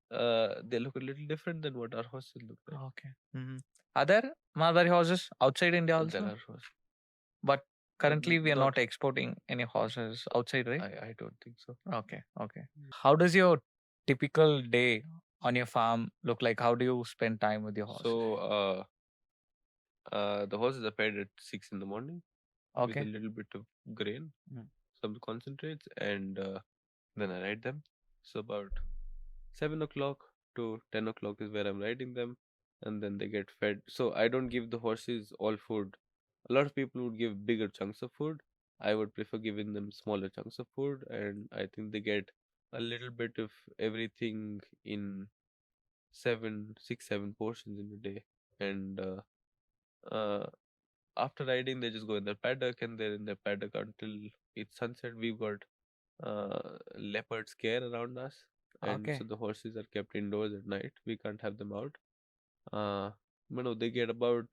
they look a little different than what our horses look like. Okay. Mm-hmm. Are there Marwari horses outside India There also? are horses, But but currently we are not. not exporting any horses outside, right? I don't think so. Okay. Okay. How does your typical day on your farm look like? How do you spend time with your horse? So the horses are fed at 6 in the morning with a Okay. little bit of grain, Mm. some concentrates, and then I ride them. So about 7 o'clock to 10 o'clock is where I'm riding them, and then they get fed. So I don't give the horses all food. A lot of people would give bigger chunks of food. I would prefer giving them smaller chunks of food, and I think they get a little bit of everything in 7 portions in a day. And uh, after riding, they just go in their paddock, and they're in their paddock until it's sunset. We've got leopard scare around us, and so Okay. the horses are kept indoors at night. We can't have them out. Uh, but no, they get about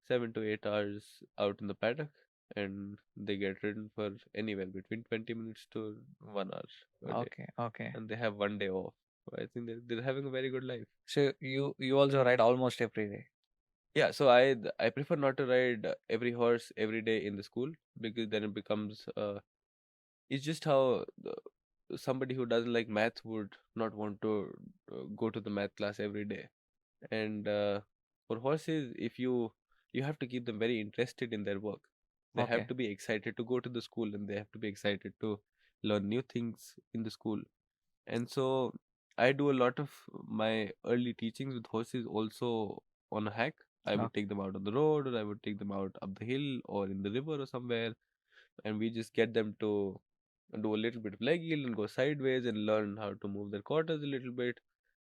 7 to 8 hours out in the paddock, and they get ridden for anywhere between 20 minutes to 1 hour a day, Okay. Okay. and they have one day off. So I think they're having a very good life. So you also ride almost every day. Yeah, so I prefer not to ride every horse every day in the school, because then it becomes it's just how somebody who doesn't like math would not want to go to the math class every day. And for horses, if you have to keep them very interested in their work. They have Okay. to be excited to go to the school, and they have to be excited to learn new things in the school. And so I do a lot of my early teachings with horses also on a hack. I would Okay. take them out on the road, or I would take them out up the hill or in the river or somewhere, and we just get them to do a little bit of leg yield and go sideways and learn how to move their quarters a little bit.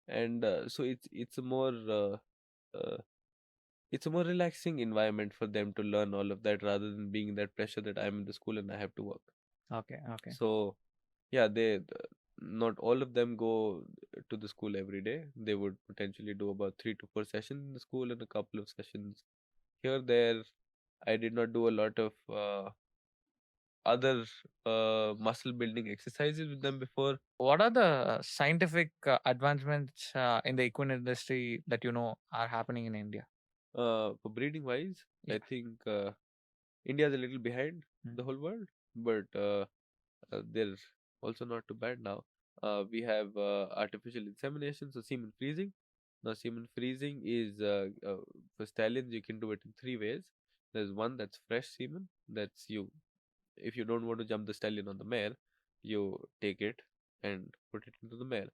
And so uh, it's a more relaxing environment for them to learn all of that, rather than being that pressure that I'm in the school and I have to work. Okay. Okay. So yeah, not all of them go to the school every day. They would potentially do about 3 to 4 sessions in the school and a couple of sessions here there. I did not do a lot of other muscle building exercises with them before. What are the scientific advancements in the equine industry that you know are happening in India? For breeding wise, Yeah. I think India is a little behind Mm. the whole world, but they're also not too bad now. We have artificial insemination, so semen freezing. Now, semen freezing is for stallions. You can do it in three ways. There's one that's fresh semen. That's you. If you don't want to jump the stallion on the mare, you take it. and put it into the mare.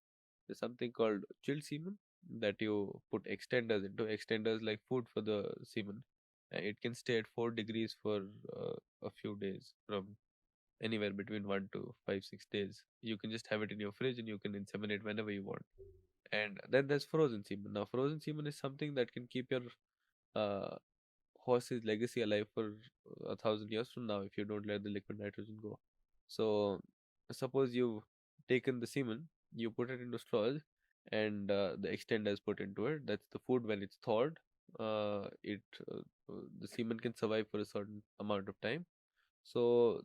There's something called chilled semen that you put extenders into. Extenders like food for the semen. It can stay at 4 degrees for a few days, from anywhere between 1 to 5, 6 days. You can just have it in your fridge and you can inseminate whenever you want. And then there's frozen semen. Now, frozen semen is something that can keep your uh, horse's legacy alive for 1,000 years from now if you don't let the liquid nitrogen go. So, suppose you've taken the semen, you put it into straws, and the extender is put into it. That's the food when it's thawed. It The semen can survive for a certain amount of time. So,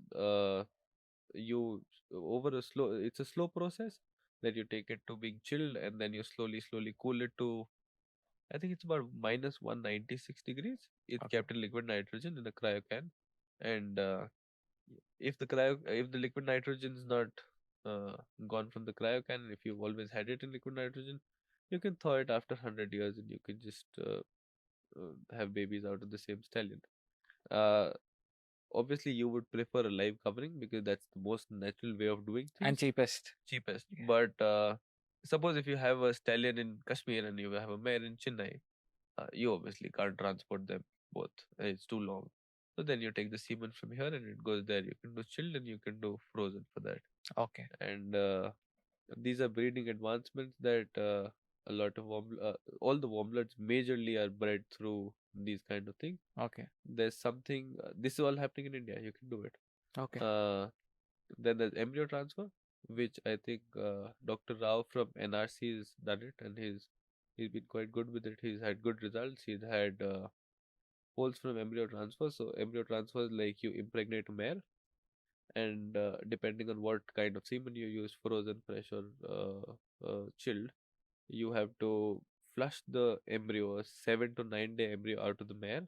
you over a slow, it's a slow process that you take it to being chilled, and then you slowly cool it to, I think it's about minus 196 degrees. It's Okay. kept in liquid nitrogen in a cryo can. And if the liquid nitrogen is not uh, gone from the cryo can, if you've always had it in liquid nitrogen, you can thaw it after 100 years and you can just have babies out of the same stallion. Uh, Obviously, you would prefer a live covering because that's the most natural way of doing And things, cheapest. cheapest. Yeah. But suppose if you have a stallion in Kashmir and you have a mare in Chennai, you obviously can't transport them both. It's too long. So then you take the semen from here and it goes there. You can do chilled and you can do frozen for that. Okay. And these are breeding advancements that a lot of all the warmbloods majorly are bred through these kind of things. Okay. There's something, this is all happening in India. You can do it. Okay. Uh, then there's embryo transfer, which I think Dr. Rao from NRC has done it, and he's been quite good with it. He's had good results. He's had holes from embryo transfer. So embryo transfer is like you impregnate a mare, and depending on what kind of semen you use, frozen, fresh, or chilled, you have to flush the embryo, a 7 to 9 day embryo, out of the mare,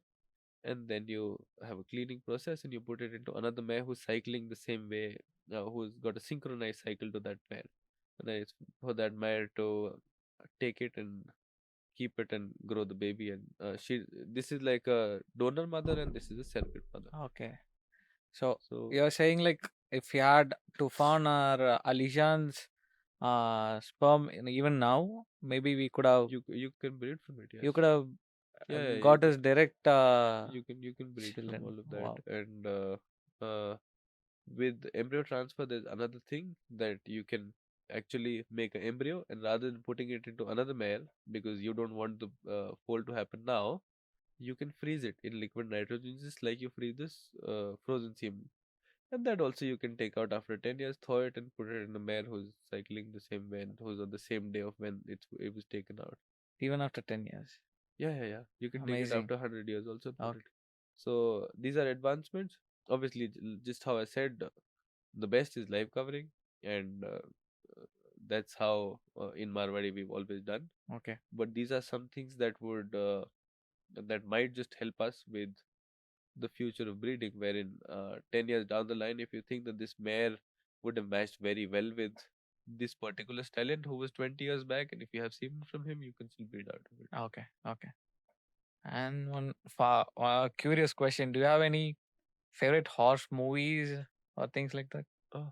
and then you have a cleaning process and you put it into another mare who's cycling the same way, who's got a synchronized cycle to that mare. And then it's for that mare to take it and keep it and grow the baby. And this is like a donor mother and this is a surrogate mother. Okay. So So you're saying like if you had Tufan or Alishan's sperm even now, maybe we could have you can breed from it, you yes. could have Yeah, got us direct you can breed from children. all of that. Wow. And with embryo transfer, there's another thing that you can actually make an embryo, and rather than putting it into another mare because you don't want the fold to happen now, you can freeze it in liquid nitrogen just like you freeze this frozen semen. And that also you can take out after 10 years, thaw it, and put it in a mare who's cycling the same way and who's on the same day of when it was taken out. Even after 10 years. Yeah. You can take it Amazing. after 100 years also and put Okay. it. So these are advancements. Obviously, just how I said, the best is live covering, and that's how in Marwari we've always done. Okay. But these are some things that would that might just help us with the future of breeding, wherein 10 years down the line, if you think that this mare would have matched very well with this particular stallion who was 20 years back, and if you have semen from him, you can still breed out of it. Okay. Okay. And one curious question: do you have any favorite horse movies or things like that? Oh,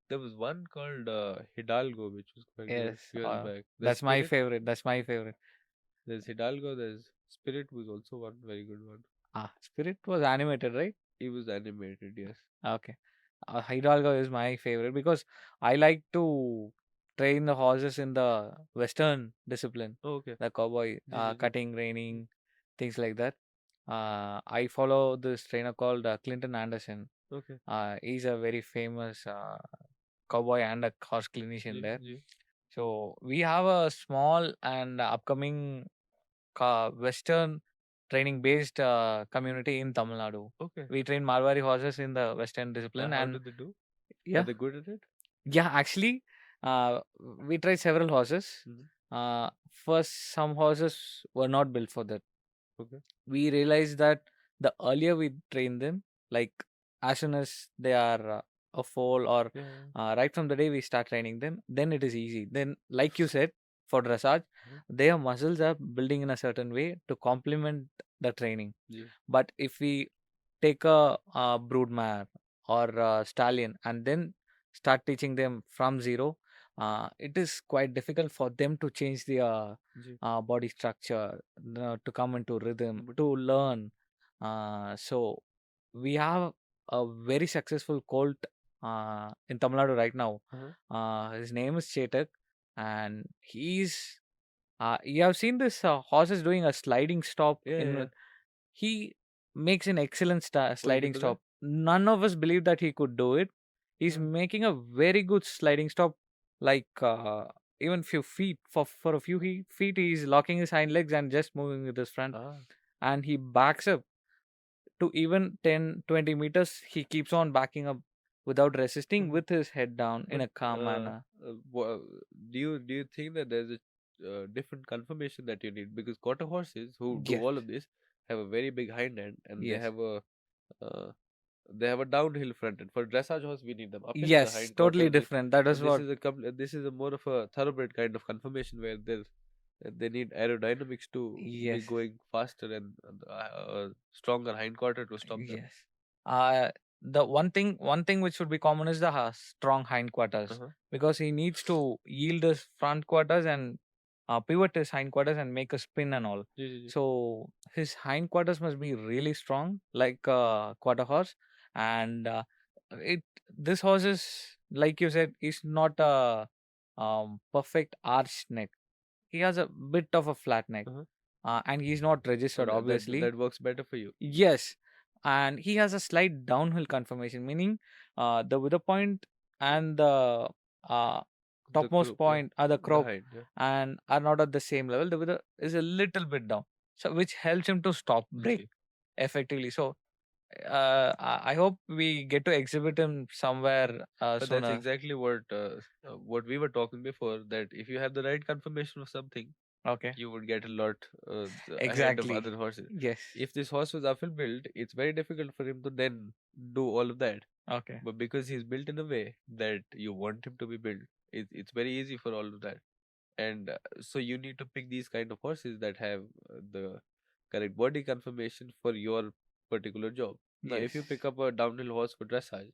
there was one called Hidalgo, which was quite good Yes. years back. There's That's my Spirit. favorite. That's my favorite. There's Hidalgo. There's Spirit was also one very good one. Spirit was animated, right? He was animated, yes. Okay. Hidalgo is my favorite because I like to train the horses in the Western discipline, Oh, okay. the cowboy, Ji. cutting, reining, things like that. I follow this trainer called Clinton Anderson. Okay. He's a very famous cowboy and a horse clinician there. Ji. So we have a small and upcoming Western training based community in Tamil Nadu. Okay. We train Marwari horses in the Western discipline, How and did they do? Are yeah, they good at it? yeah. Actually, uh, we tried several horses. First, some horses were not built for that. Okay. We realized that the earlier we train them, like as soon as they are a foal or right from the day we start training them, then it is easy. Then, like you said, for dressage, their muscles are building in a certain way to complement the training. Yeah. But if we take a brood mare or a stallion and then start teaching them from zero, it is quite difficult for them to change their ji, body structure, to come into rhythm, but to learn. So we have a very successful colt in Tamil Nadu right now. uh-huh. His name is Chetak, and you have seen this horse is doing a sliding stop Yeah, yeah, yeah. in. He makes an excellent Oh, he sliding can do that? stop. None of us believed that he could do it. He's Uh, making a very good sliding stop, like even few feet. For a few feet, he's locking his hind legs and just moving with his front, ah, and he backs up to even 10-20 meters. He keeps on backing up without resisting, uh-huh. with his head down in But a calm manner. do you think that there's a different conformation that you need? Because quarter horses who do Yes, all of this have a very big hind end, and yes, uh, they have a downhill front end. For dressage horse, we need them uphill, the yes. hind Totally quarters. different. That So is this what. is this is a more of a thoroughbred kind of conformation where they need aerodynamics to be Yes. going faster and stronger hind quarter to stop them. Yes. Uh, the one thing which should be common is the strong hindquarters, Uh-huh. because he needs to yield his front quarters and pivot his hindquarters and make a spin and all. Ji, ji, ji. So his hindquarters must be really strong, like a quarter horse. And it this horse is, like you said, is not a perfect arched neck. He has a bit of a flat neck, Uh-huh. and he's not Oh, registered, obviously. that works better for you. Yes, and he has a slight downhill conformation, meaning the wither point and the uh, The topmost group, yeah. point are the The crop hind, yeah. and are not at the same level. The wither is a little bit down, so which helps him to stop break ji. effectively. So I hope we get to exhibit him somewhere But that's sooner. exactly what we were talking before, that if you have the right confirmation of something, Okay, you would get a lot ahead of exactly. other horses. Yes. If this horse was uphill built, it's very difficult for him to then do all of that. Okay. But because he's built in a way that you want him to be built, it's very easy for all of that. And so you need to pick these kind of horses that have the correct body conformation for your particular job. Now, Yes. if you pick up a downhill horse for dressage,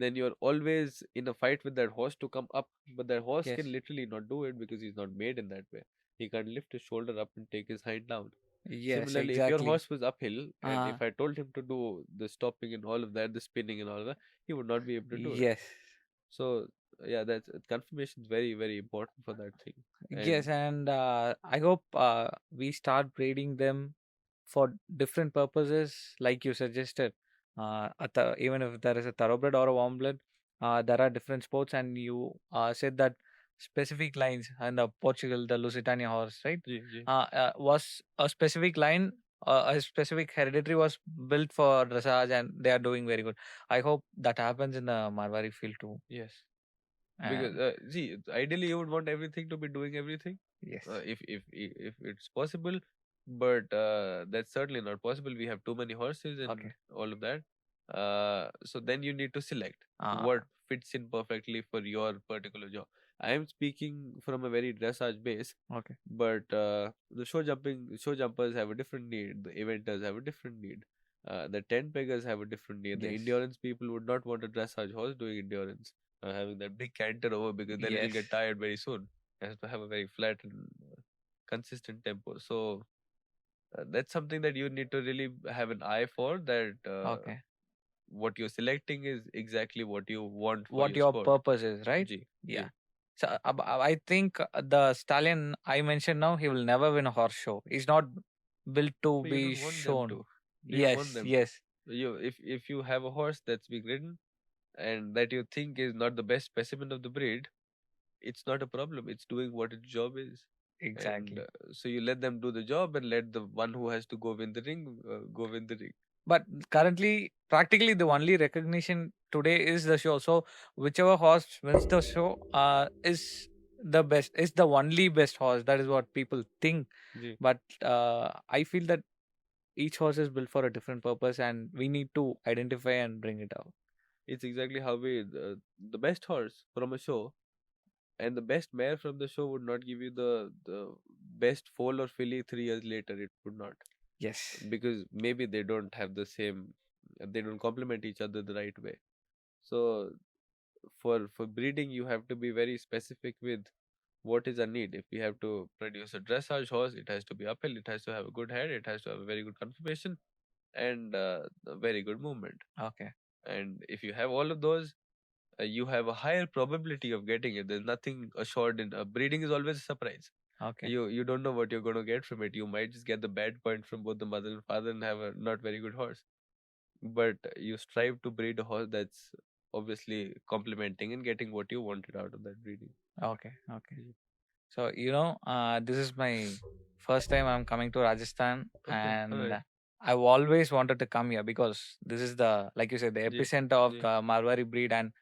then you're always in a fight with that horse to come up, but that horse Yes. can literally not do it because he's not made in that way. He can't lift his shoulder up and take his hind down. Yes. Similarly, if your Exactly. horse was uphill and Uh, if I told him to do the stopping and all of that, the spinning and all of that, he would not be able to do it. yes. So yeah, that's confirmation is very very important for that thing. And Yes, and I hope we start breeding them for different purposes, like you suggested. Even if there is a thoroughbred or a warm blood, there are different sports, and you said that specific lines and the Portugal, the Lusitania horse, right? Ji, ji. Was a specific line, a specific hereditary was built for dressage, and they are doing very good. I hope that happens in the Marwari field too. Yes. Because And see, ideally you would want everything to be doing everything, yes, if it's possible, but that's certainly not possible. We have too many horses and okay. all of that. So then you need to select Uh, what fits in perfectly for your particular job. I am speaking from a very dressage base, okay. but the show jumpers have a different need. The eventers have a different need. The tent peggers have a different need. The Yes. endurance people would not want a dressage horse doing endurance, having that big canter over, because then it'll Yes. get tired very soon. It has to have a very flat and consistent tempo. So that's something that you need to really have an eye for, that Okay. what you're selecting is exactly what you want for What your your sport. purpose is, right? G, Yeah. G. So I think the stallion I mentioned now, he will never win a horse show. He's not built to But you be don't want them shown. to. You don't want Yes. them to. Yes. If you have a horse that's being ridden and that you think is not the best specimen of the breed, it's not a problem. It's doing what its job is. And Exactly. so you let them do the job and let the one who has to go win the ring go win the ring. But currently, practically the only recognition today is the show. So whichever horse wins the show is the best. Is the only best horse. That is what people think. Ji. But I feel that each horse is built for a different purpose, and we need to identify and bring it out. It's exactly how the best horse from a show and the best mare from the show would not give you the best foal or filly 3 years later. It would not, Yes. because maybe they don't have the same, they don't complement each other the right way. So for breeding, you have to be very specific with what is a need. If we have to produce a dressage horse, it has to be uphill, it has to have a good head, it has to have a very good conformation, and a very good movement. Okay. And if you have all of those, you have a higher probability of getting it. There's nothing assured in breeding is always a surprise. Okay. You don't know what you're going to get from it. You might just get the bad point from both the mother and father and have a not very good horse. But you strive to breed a horse that's obviously complementing and getting what you wanted out of that breeding. Okay. Okay. Mhm. So, this is my first time I'm coming to Rajasthan, Okay, all and right. I've always wanted to come here because this is the, like you said, the Yeah, epicenter of yeah, the Marwari breed, and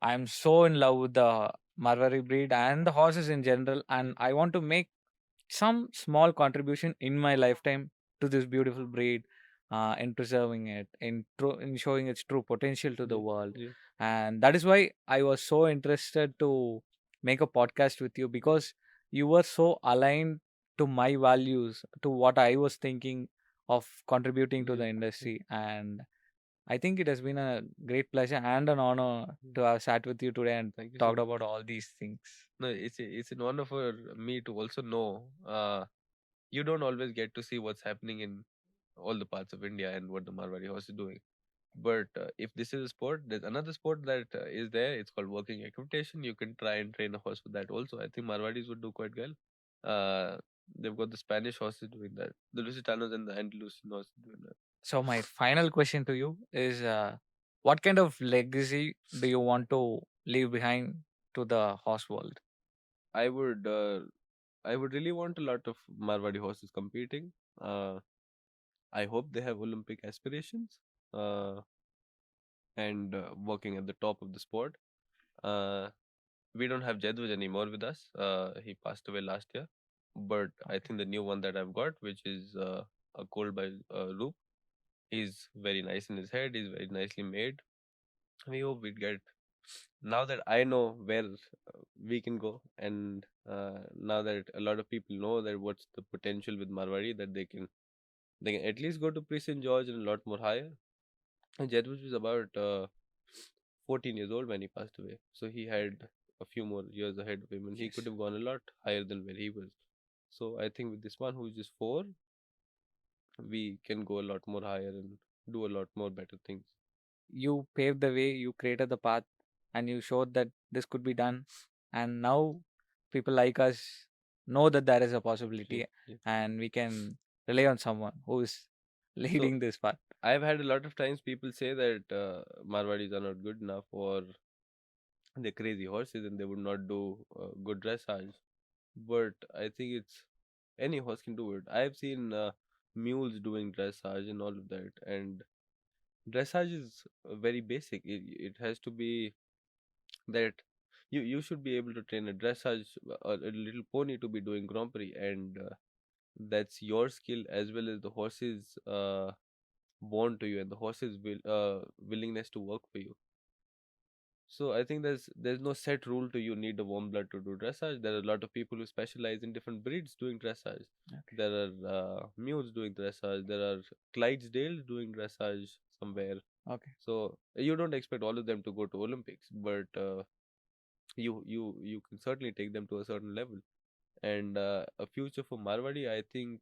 I'm so in love with the Marwari breed and the horses in general, and I want to make some small contribution in my lifetime to this beautiful breed, in preserving it, in showing its true potential to the yeah, world. yeah, And that is why I was so interested to make a podcast with you, because you were so aligned to my values, to what I was thinking of contributing to yeah, the yeah. industry. And I think it has been a great pleasure and an honor Mm. to have sat with you today and Thank you so talked much. about all these things. No, it's an honor for me to also know. You don't always get to see what's happening in all the parts of India and what the Marwari horse is doing. But if this is a sport, there's another sport that is there. It's called working equitation. You can try and train a horse for that also. I think Marwadis would do quite well. Uh, they've got the Spanish horses doing that, the Lusitanos and the Andalusian horses doing that. So my final question to you is, what kind of legacy do you want to leave behind to the horse world? I would, uh, I would really want a lot of Marwadi horses competing. Uh, I hope they have Olympic aspirations. And working at the top of the sport. Uh, we don't have Jaidwaj anymore with us. He passed away last year. But I Okay. think the new one that I've got, which is a colt by Roop, he's very nice in his head. He's very nicely made. We hope we'd get. Now that I know where we can go, and now that a lot of people know that what's the potential with Marwari, that they can at least go to Prince St. George and a lot more higher. And Jaidwaj was about 14 years old when he passed away. So he had a few more years ahead of him and he Yes. could have gone a lot higher than where he was. So I think with this one who's just four, we can go a lot more higher and do a lot more better things. You paved the way, you created the path, and you showed that this could be done. And now people like us know that there is a Yeah, possibility, yeah. and we can rely on someone who is So leading this path. I've had a lot of times people say that Marwadis are not good enough or they're crazy horses and they would not do good dressage. But I think it's any horse can do it. I've seen mules doing dressage and all of that, and dressage is very basic. It has to be that you should be able to train a dressage a little pony to be doing Grand Prix, and that's your skill as well as the horse's born to you and the horse's willingness to work for you. So I think there's no set rule to you need a warm blood to do dressage. There are a lot of people who specialize in different breeds doing dressage. Okay. There are mules doing dressage. There are Clydesdales doing dressage somewhere. Okay. So you don't expect all of them to go to Olympics, but you can certainly take them to a certain level. And a future for Marwadi, I think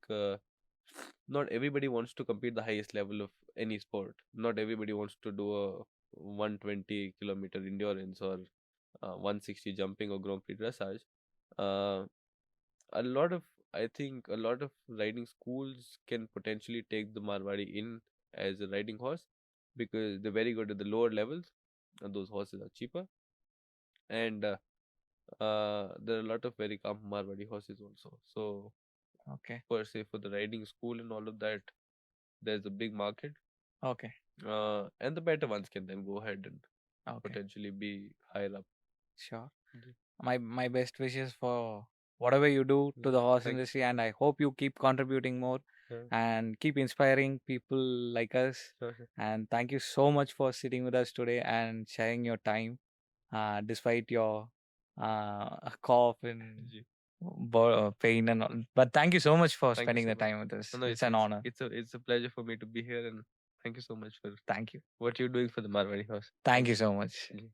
not everybody wants to compete the highest level of any sport. Not everybody wants to do a 120-kilometer endurance or 160 jumping or Grand Prix dressage. Uh, a lot of I think a lot of riding schools can potentially take the Marwadi in as a riding horse because they're very good at the lower levels and those horses are cheaper. And there are a lot of very calm Marwadi horses also. So Okay. per se for the riding school and all of that, there's a big market. Okay. And the better ones can then go ahead and Okay. potentially be higher up. Sure. Mhm. My best wishes for whatever you do to the horse Thank industry, and I hope you keep contributing more you. and keep inspiring people like us. Sure, sure. And thank you so much for sitting with us today and sharing your time, despite your cough and Ji. pain and all. But thank you so much for Thank you spending so the much. time with us. No, It's an honor. it's a pleasure for me to be here, and thank you so much for Thank you. what you're doing for the Marwari House. Thank Thank you you. so much. Ji.